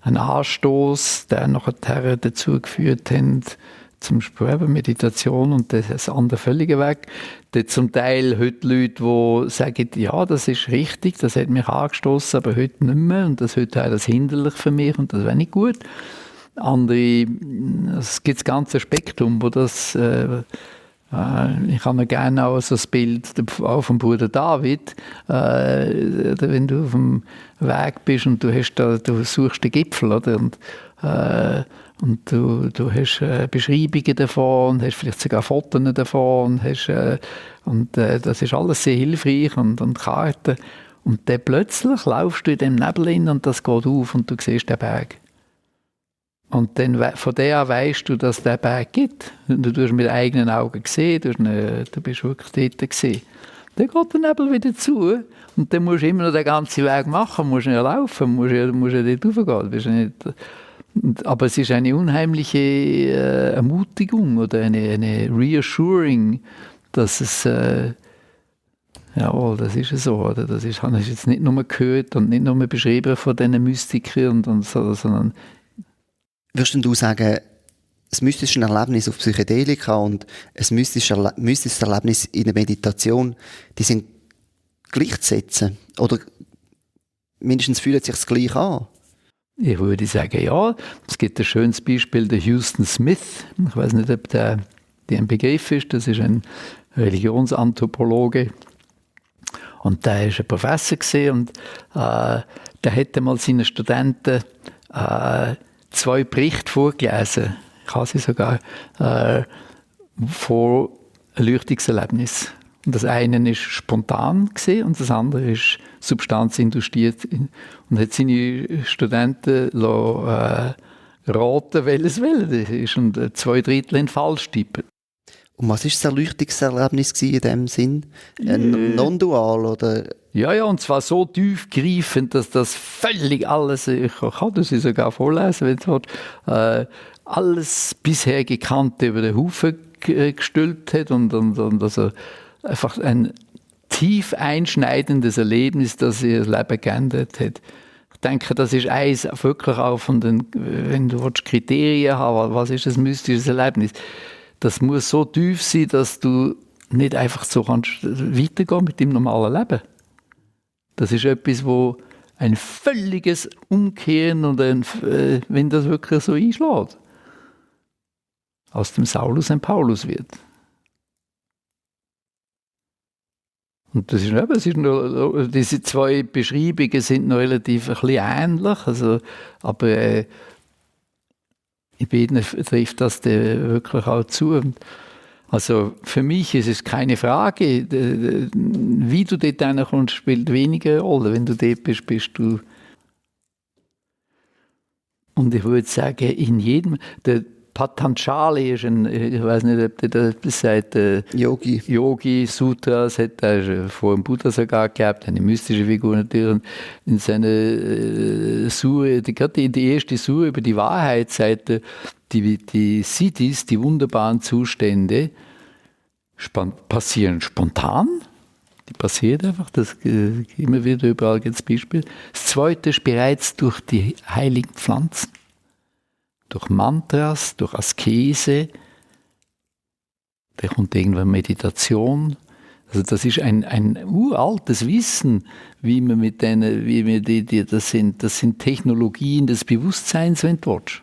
Ein Anstoß, der nachher dazu geführt hat, zum Beispiel Meditation und das andere völlige weg. Zum Teil heute Leute, die sagen, ja, das ist richtig, das hat mich angestoßen, aber heute nicht mehr und das heute ist das hinderlich für mich und das wäre nicht gut. Andere, es gibt das ganze Spektrum, wo das, ich habe mir gerne auch so das Bild auch vom Bruder David, wenn du auf dem Weg bist und du suchst den Gipfel, oder? Und du hast Beschreibungen davon und hast vielleicht sogar Fotos davon und das ist alles sehr hilfreich und Karten. Und dann plötzlich laufst du in dem Nebel hin und das geht auf und du siehst den Berg. Und dann von der an weisst du, dass es den Berg gibt. Und du hast mit eigenen Augen gesehen, du bist wirklich dort gesehen. Dann geht der Nebel wieder zu und dann musst du immer noch den ganzen Weg machen, musst du ja laufen, musst ja dort raufgehen. Aber es ist eine unheimliche Ermutigung oder eine Reassuring, dass es, jawohl, das ist so, oder? Das habe ich jetzt nicht nur gehört und nicht nur beschrieben von diesen Mystikern, und so, sondern... Würdest du sagen, ein mystisches Erlebnis auf Psychedelika und ein mystisches Erlebnis in der Meditation, die sind gleichzusetzen? Oder mindestens fühlt es sich gleich an? Ich würde sagen, ja. Es gibt ein schönes Beispiel, der Houston Smith. Ich weiß nicht, ob der ein Begriff ist. Das ist ein Religionsanthropologe. Und der ist ein Professor gewesen, und der hat mal seinen Studenten 2 Berichte vorgelesen. Ich habe sie sogar von Erleuchtungserlebnis. Und das eine ist spontan gewesen, und das andere ist substanzindustriert. Und hat seine Studenten raten, welches das ist. Und 2/3 in falsch tippen. Und was war das Erleuchtungserlebnis in dem Sinn? Non-dual, oder? Ja, und zwar so tiefgreifend, dass das völlig alles, ich kann das sogar vorlesen, wenn es wird, alles bisher Gekannte über den Haufen gestülpt hat und also einfach ein tief einschneidendes Erlebnis, das ihr Leben geändert hat. Ich denke, das ist eins wirklich auch von den, wenn du Kriterien haben, was ist ein mystisches Erlebnis? Das muss so tief sein, dass du nicht einfach so kannst weitergehen mit dem normalen Leben. Das ist etwas, wo ein völliges Umkehren und wenn das wirklich so einschlägt, aus dem Saulus ein Paulus wird. Und das ist, nur, diese 2 Beschreibungen sind noch relativ ein bisschen ähnlich, also, aber in beiden trifft das wirklich auch zu. Also für mich ist es keine Frage, wie du dort hinkommst, spielt weniger Rolle. Wenn du dort bist, bist du... Und ich würde sagen, in jedem... Der Patanjali ist ein, ich weiß nicht, ob der das sagt, Yogi Sutras hat er vor dem Buddha sogar gehabt, eine mystische Figur natürlich. In seiner Sure, gerade die erste Sure über die Wahrheit, sagt er, die Siddhis, die wunderbaren Zustände, passieren spontan. Die passiert einfach, das immer wieder überall gibt es Beispiele. Das Zweite ist bereits durch die heiligen Pflanzen, durch Mantras, durch Askese, da kommt irgendwann Meditation. Also das ist ein uraltes Wissen, wie man mit denen, das sind Technologien des Bewusstseins, wenn du willst.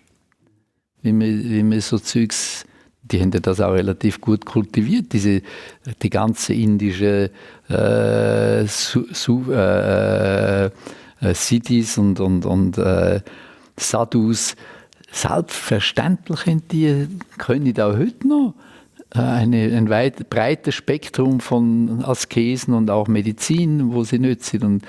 Wie man so Zeugs, die haben das auch relativ gut kultiviert, die ganze indische Siddhis und Sadhus. Selbstverständlich können die auch heute noch ein breites Spektrum von Askesen und auch Medizin, wo sie nützen. Und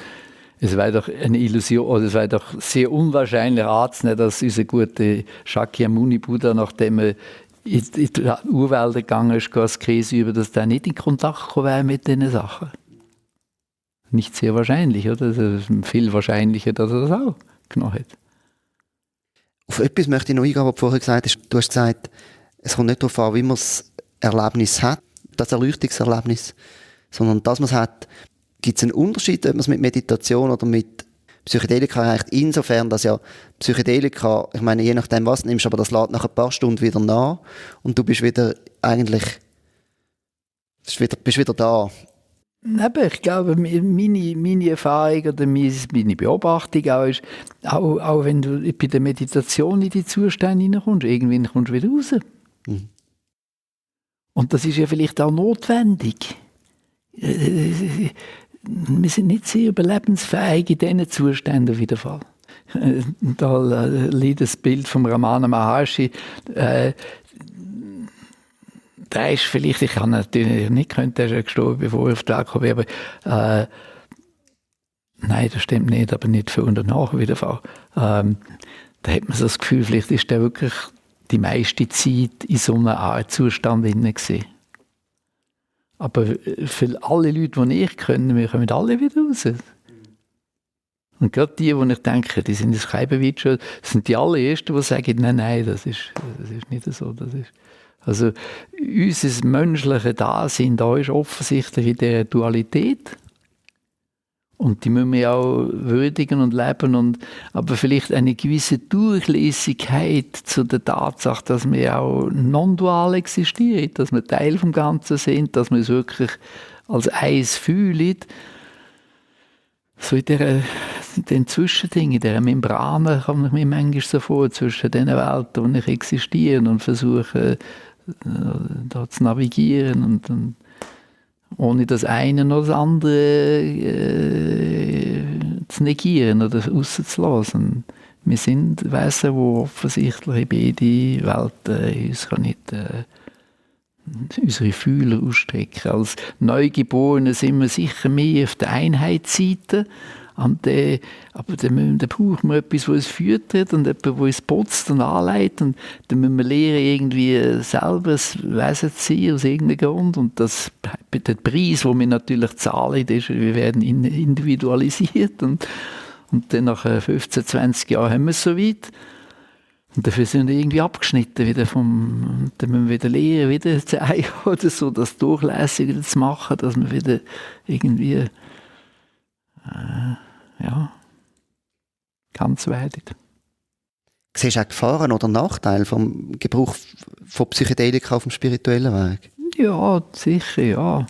es wäre doch eine Illusion, oder es wäre doch sehr unwahrscheinlich anzunehmen, dass unser guter Shakyamuni Buddha, nachdem er in die Urwälder gegangen ist, Askese über, dass der nicht in Kontakt gekommen wäre mit diesen Sachen. Nicht sehr wahrscheinlich, oder? Es ist viel wahrscheinlicher, dass er das auch genommen hat. Auf etwas möchte ich noch eingehen, was du vorher gesagt hast. Du hast gesagt, es kommt nicht darauf an, wie man das Erlebnis hat, das Erleuchtungserlebnis, sondern dass man es hat. Gibt es einen Unterschied, ob man es mit Meditation oder mit Psychedelika erreicht? Insofern, dass ja Psychedelika, ich meine, je nachdem, was du nimmst, aber das lädt nach ein paar Stunden wieder nach und du bist wieder bist wieder da. Aber ich glaube, meine Erfahrung oder meine Beobachtung auch ist, auch wenn du bei der Meditation in die Zustände hineinkommst, irgendwann kommst du wieder raus. Mhm. Und das ist ja vielleicht auch notwendig. Wir sind nicht sehr überlebensfähig in diesen Zuständen auf jeden Fall. Da liegt das Bild vom Ramana Maharshi. Der ist vielleicht, ich kann natürlich nicht, der ist ja gestorben, bevor ich auf die Welt gekommen bin, aber nein, das stimmt nicht, aber nicht für und danach auf jeden Fall. Da hat man so das Gefühl, vielleicht ist der wirklich die meiste Zeit in so einer Art Zustand gewesen. Aber für alle Leute, die ich kenne, wir kommen alle wieder raus. Und gerade die ich denke, die sind jetzt keine Bewitschung, sind die allerersten, die sagen, nein, das ist nicht so. Also unser menschliches Dasein da ist offensichtlich in der Dualität. Und die müssen wir auch würdigen und leben. Aber vielleicht eine gewisse Durchlässigkeit zu der Tatsache, dass wir auch non-dual existieren, dass wir Teil vom Ganzen sind, dass wir es wirklich als eins fühlen. So in den Zwischendingen, in dieser Membrane komme ich mir manchmal so vor, zwischen den Welten, die ich existiere und versuche, da zu navigieren und ohne das eine oder das andere zu negieren oder rauszulassen. Wir sind Wesen, die offensichtlich in beide Welten uns nicht unsere Fühler ausstrecken. Als Neugeborene sind wir sicher mehr auf der Einheitsseite, aber dann brauchen wir etwas, das uns füttert und etwas, das uns putzt und anleitet. Und dann müssen wir lernen, irgendwie selber ein Wesen zu sein, aus irgendeinem Grund. Und der Preis, den wir natürlich zahlen, ist, wir werden individualisiert. Und dann nach 15, 20 Jahren haben wir es soweit. Und dafür sind wir irgendwie abgeschnitten wieder dann müssen wir wieder lernen, wieder zu oder so, das durchlässig wieder zu machen, dass wir wieder irgendwie ganz werden. Siehst du auch Gefahren oder Nachteile vom Gebrauch von Psychedelika auf dem spirituellen Weg? Ja, sicher, ja.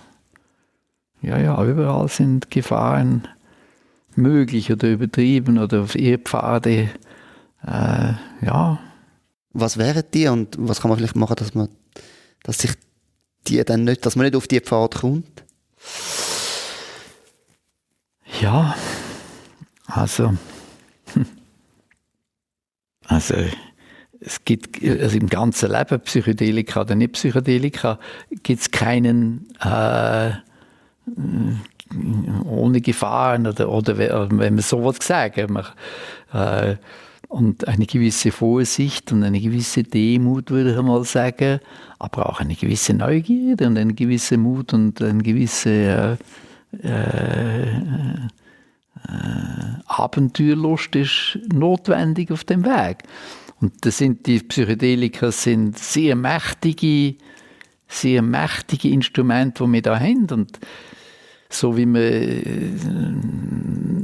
Ja, überall sind Gefahren möglich oder übertrieben oder auf Irrpfade. Was wären die und was kann man vielleicht machen, dass man nicht auf die Pfade kommt? Ja, also es gibt im ganzen Leben, Psychedelika oder nicht Psychedelika, gibt es keinen ohne Gefahren oder wenn man sowas sagen. Und eine gewisse Vorsicht und eine gewisse Demut, würde ich einmal sagen, aber auch eine gewisse Neugierde und eine gewisse Mut und eine gewisse Abenteuerlust ist notwendig auf dem Weg. Und die Psychedelika sind sehr mächtige Instrumente, die wir da haben. Und so wie man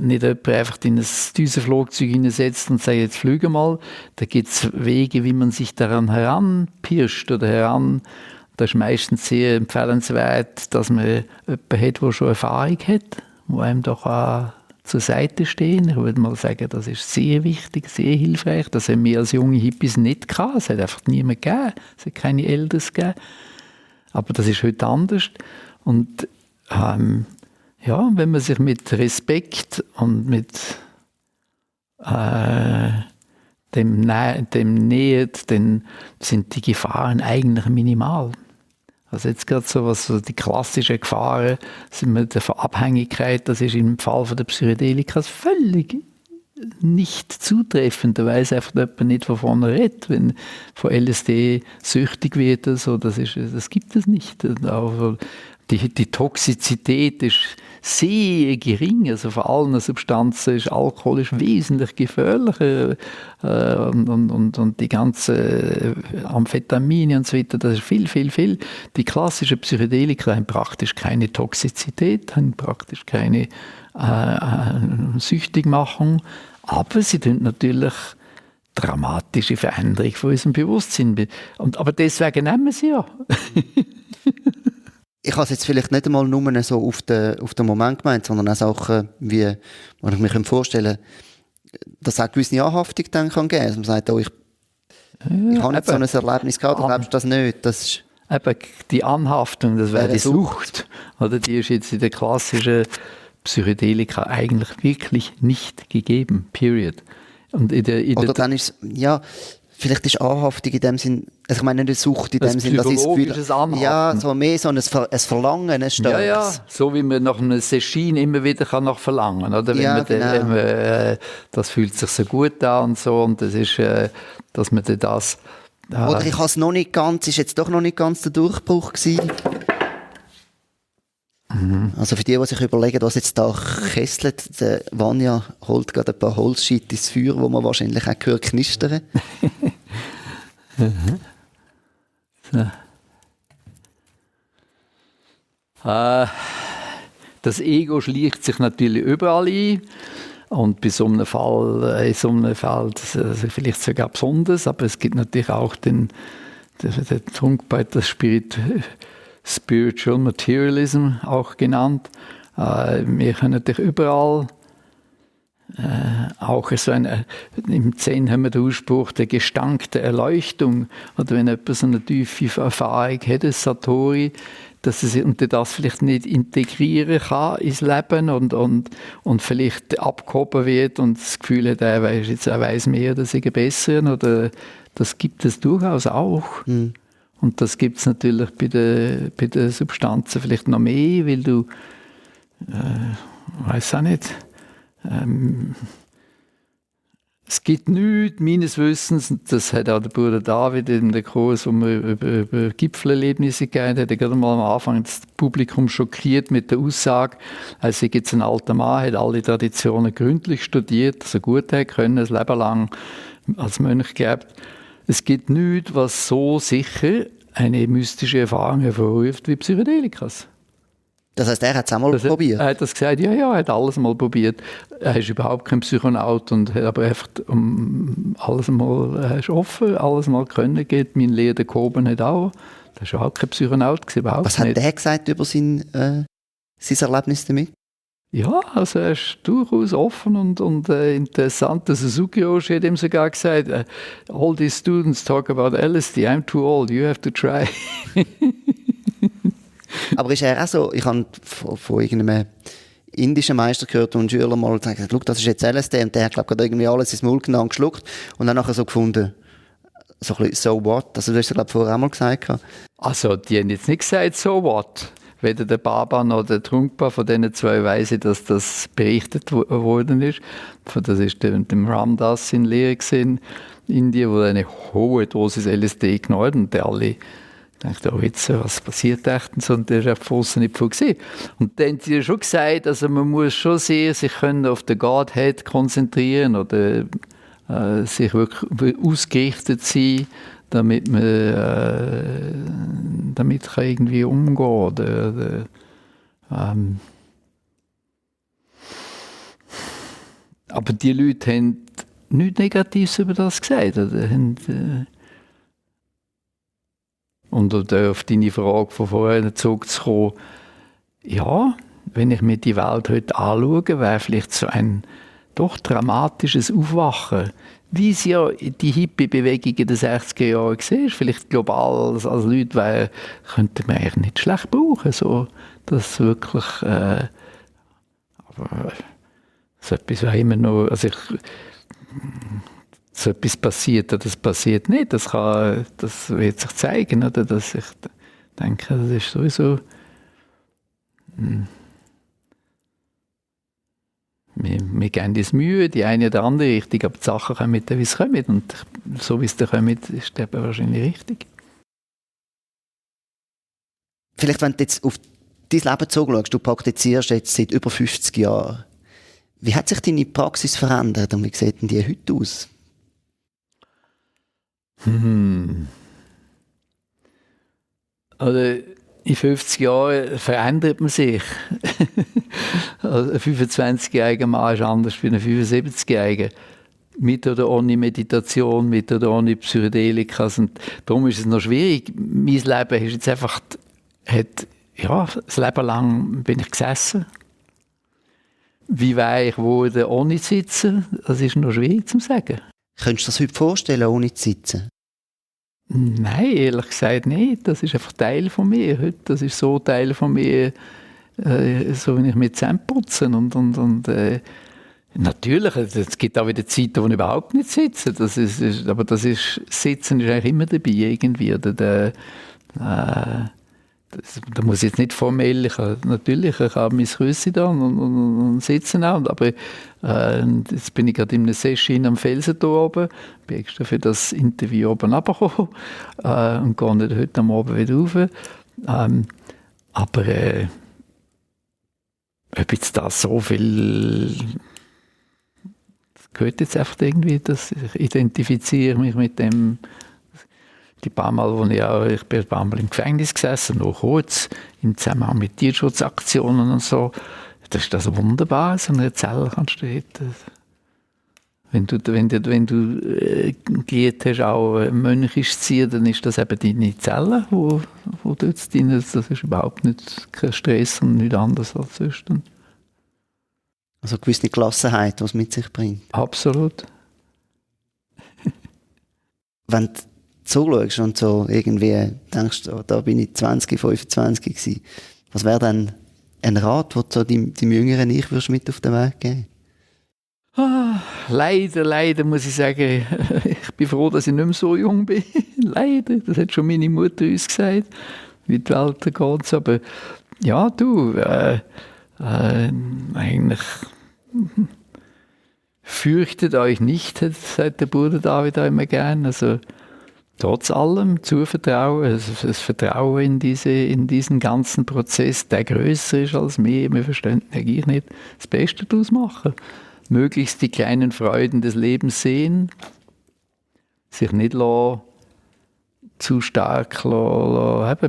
nicht jemand einfach in ein Düsenflugzeug hineinsetzt und sagt, jetzt fliege mal, da gibt es Wege, wie man sich daran heranpirscht oder heran. Das ist meistens sehr empfehlenswert, dass man jemanden hat, der schon Erfahrung hat, der einem doch auch zur Seite stehen. Ich würde mal sagen, das ist sehr wichtig, sehr hilfreich. Das haben wir als junge Hippies nicht gehabt. Es hat einfach niemand gegeben. Es hat keine Eltern gegeben. Aber das ist heute anders. Und wenn man sich mit Respekt und mit dem nähert, dann sind die Gefahren eigentlich minimal. Also jetzt gerade so die klassischen Gefahren sind mit der Abhängigkeit, das ist im Fall von der Psychedelika völlig nicht zutreffend. Da weiss einfach jemand nicht, wovon er redet. Wenn von LSD süchtig wird, so, das gibt es nicht. Aber die Toxizität ist sehr gering. Also von allen Substanzen ist Alkohol wesentlich gefährlicher. Und die ganzen Amphetamine und so weiter, das ist viel. Die klassischen Psychedelika haben praktisch keine Toxizität, haben praktisch keine Süchtigmachung. Aber sie tun natürlich dramatische Veränderung von unserem Bewusstsein. Aber deswegen nehmen wir sie ja. Ich habe es jetzt vielleicht nicht einmal nur so auf den Moment gemeint, sondern auch Sachen, wie man ich mir vorstellen kann, dass es auch gewisse Anhaftung dann kann geben kann. Also man sagt, ich habe nicht so ein Erlebnis gehabt, dann lebst du das nicht. Das ist eben die Anhaftung, das wäre die Sucht. Oder die ist jetzt in der klassischen Psychedelika eigentlich wirklich nicht gegeben. Period. Und oder dann ist vielleicht ist Anhaftung in dem Sinn, also ich meine nicht eine Sucht in dem Sinn, dass ich das Gefühl, so mehr so ein Verlangen, ein starkes. Ja, so wie man nach einem Session immer wieder nach verlangen kann, oder? Wenn das fühlt sich so gut an und so, und das ist, dass man das... Oder ich habe es noch nicht ganz, ist jetzt doch noch nicht ganz der Durchbruch gewesen. Also für die sich überlegen, was jetzt da kesselt, der Vanya holt gerade ein paar Holzscheite ins Feuer, wo man wahrscheinlich auch hört knistern. So. Das Ego schleicht sich natürlich überall ein. Und bei so einem Fall, in so einem Fall vielleicht sogar besonders, aber es gibt natürlich auch den Trungpa, das Spiritual Materialism auch genannt. Wir können natürlich überall auch so im Zen haben wir den Ausspruch der Gestank der Erleuchtung, oder wenn jemand so eine tiefe Erfahrung hat, das Satori, dass er das vielleicht nicht integrieren kann ins Leben und vielleicht abgehoben wird und das Gefühl hat, er weiss mehr oder sei besser, oder das gibt es durchaus auch. Mhm. Und das gibt es natürlich bei den Substanzen vielleicht noch mehr, weil du, weiß auch nicht, es gibt nichts, meines Wissens, das hat auch der Bruder David in dem Kurs, wo wir über Gipfelerlebnisse gegeben hat, gerade mal am Anfang das Publikum schockiert mit der Aussage, er sei jetzt ein alter Mann, hat alle Traditionen gründlich studiert, so gut er können, ein Leben lang als Mönch gehabt. Es gibt nichts, was so sicher eine mystische Erfahrung hervorruft wie Psychedelikas. Das heisst, er hat es auch mal probiert? Er hat das gesagt, ja, er hat alles mal probiert. Er ist überhaupt kein Psychonaut, aber einfach alles mal, er ist offen, alles mal können geht. Mein Lehrer, der Koben, hat auch. Das war auch kein Psychonaut, überhaupt Was hat nicht. der gesagt über sein Erlebnis damit? Ja, also er ist durchaus offen und interessant. Der Suzuki Roshi hat ihm sogar gesagt, all these students talk about LSD, I'm too old, you have to try. Aber ist er auch so, ich habe von irgendeinem indischen Meister gehört, und ein Schüler mal gesagt, schau, das ist jetzt LSD, und der hat, glaube ich, irgendwie alles ins Maul genommen, geschluckt und dann nachher so gefunden, so ein bisschen, so what? Also du hast ja, glaube ich, vorher auch mal gesagt. Also die haben jetzt nicht gesagt, so what? Weder der Baba noch der Trungpa, von diesen zwei weiss ich, dass das berichtet worden ist. Das ist dem Ramdas in Lehre in Indien, wo er eine hohe Dosis LSD genommen hat und der alle dachte, oh jetzt, was passiert echt? Und der ist auf Fossen nicht viel gesehen. Und dann haben sie schon gesagt, also man muss schon sehr sich können auf den Godhead konzentrieren oder sich wirklich ausgerichtet sein, damit man damit kann irgendwie umgehen kann. Aber die Leute haben nichts Negatives über das gesagt. Und auf deine Frage von vorher zurückzukommen, ja, wenn ich mir die Welt heute anschaue, wäre vielleicht so ein doch dramatisches Aufwachen, wie es ja die Hippie-Bewegung in den 60er Jahren war, vielleicht global als Leute, könnte man eigentlich nicht schlecht brauchen, so, dass wirklich, aber so etwas wäre immer noch, also so etwas passiert oder das passiert nicht, das wird sich zeigen, oder, dass ich denke, das ist sowieso, wir geben uns Mühe, die eine oder andere Richtung, aber die Sachen kommen, wie sie kommen. Und so wie sie kommen, ist das wahrscheinlich richtig. Vielleicht, wenn du jetzt auf dein Leben zurückschaust, du praktizierst jetzt seit über 50 Jahren. Wie hat sich deine Praxis verändert und wie sieht denn die heute aus? Also, in 50 Jahren verändert man sich. Also ein 25-jähriger Mann ist anders als ein 75-jähriger. Mit oder ohne Meditation, mit oder ohne Psychedelika. Und darum ist es noch schwierig. Mein Leben ist jetzt einfach, das Leben lang bin ich gesessen. Wie wäre ich wurde ohne zu sitzen? Das ist noch schwierig zu sagen. Könntest du dir das heute vorstellen, ohne zu sitzen? Nein, ehrlich gesagt nicht. Das ist einfach Teil von mir heute. Das ist so Teil von mir, so wie ich mit Zähne putze. Und natürlich, es gibt auch wieder Zeiten, wo ich überhaupt nicht sitze. Aber Sitzen ist eigentlich immer dabei irgendwie. Oder da muss ich jetzt nicht formell, ich habe mein Grösse da und sitzen auch, aber jetzt bin ich gerade in einer Session am Felsen hier oben, bin extra für das Interview oben runtergekommen und gehe nicht heute am Abend wieder rauf. Aber ob jetzt da so viel... Das gehört jetzt einfach irgendwie, dass ich identifiziere mich mit dem... Ich bin ein paar Mal im Gefängnis gesessen, noch kurz, im Zusammenhang mit Tierschutzaktionen und so. Das ist das wunderbar, so eine Zelle kannst du dort... Wenn du gelehrt hast, auch mönchisch zu ziehen, dann ist das eben deine Zelle, wo dort drin ist. Das ist überhaupt nicht kein Stress und nichts anderes als sonst. Also eine gewisse Gelassenheit, die es mit sich bringt. Absolut. Wenn du zuschaust und so irgendwie denkst, oh, da bin ich 20, 25 gewesen, was wäre dann ein Rat, den du so deinem jüngeren Ich würdest mit auf den Weg geben? Leider muss ich sagen, ich bin froh, dass ich nicht mehr so jung bin. Leider, das hat schon meine Mutter uns gesagt, wie die Welt geht. Aber ja, du, eigentlich fürchtet euch nicht, sagt der Bruder David auch immer gern. Also trotz allem Zuvertrauen, also das Vertrauen in diesen ganzen Prozess, der grösser ist als mir, wir verstehen eigentlich nicht, das Beste daraus machen. Möglichst die kleinen Freuden des Lebens sehen, sich nicht zu stark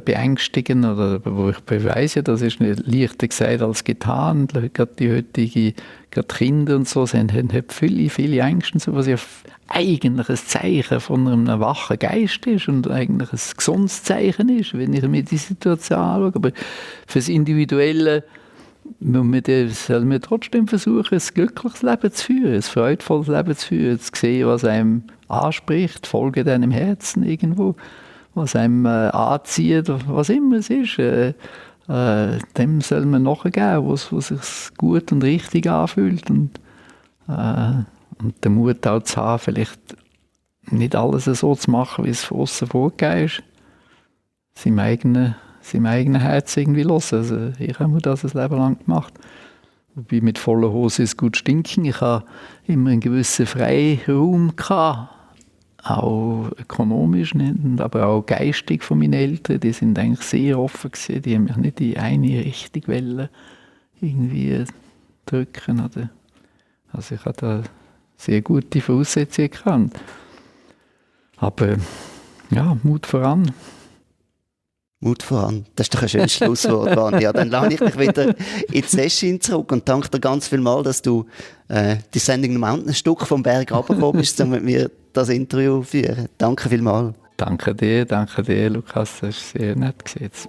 beängstigen, oder wo ich weiss ja, das ist nicht leichter gesagt als getan. Gerade die heutigen Kinder und so haben viele Ängste, so, was ja eigentlich ein Zeichen von einem wachen Geist ist und eigentlich ein gesundes Zeichen ist, wenn ich mir die Situation anschaue. Aber für das Individuelle sollen wir trotzdem versuchen, ein glückliches Leben zu führen, ein freudvolles Leben zu führen, zu sehen, was einem anspricht, folge deinem Herzen irgendwo, was einem anzieht, was immer es ist. Dem soll man nachgeben, wo sich gut und richtig anfühlt und den Mut auch zu haben, vielleicht nicht alles so zu machen, wie es von außen vorgegeben ist, seinem eigenen Herz irgendwie hören. Also ich habe das ein Leben lang gemacht. Wobei mit voller Hose ist gut stinken. Ich habe immer einen gewissen Freiraum gehabt, auch ökonomisch, aber auch geistig von meinen Eltern. Die sind eigentlich sehr offen gewesen. Die haben mich nicht in eine Richtung wollen, irgendwie drücken. Oder. Also ich habe da sehr gute Voraussetzungen gehabt. Aber ja, Mut voran. Mut voran. Das ist doch ein schönes Schlusswort, Vanja. Dann lade ich dich wieder in die Session zurück und danke dir ganz vielmals, dass du die Sendung Mountain ein Stück vom Berg runtergekommen bist, um mit mir das Interview zu führen. Danke vielmals. Danke dir, Lukas. Das war sehr nett gesetzt.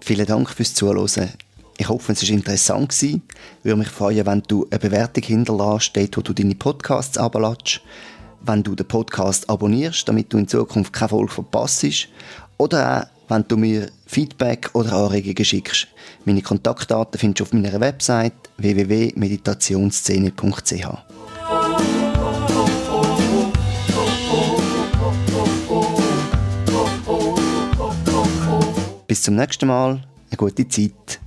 Vielen Dank fürs Zuhören. Ich hoffe, es war interessant gewesen. Ich würde mich freuen, wenn du eine Bewertung hinterlässt, dort, wo du deine Podcasts abladest. Wenn du den Podcast abonnierst, damit du in Zukunft keine Folge verpasst. Oder auch, wenn du mir Feedback oder Anregungen schickst. Meine Kontaktdaten findest du auf meiner Website www.meditationsszene.ch. Bis zum nächsten Mal. Eine gute Zeit.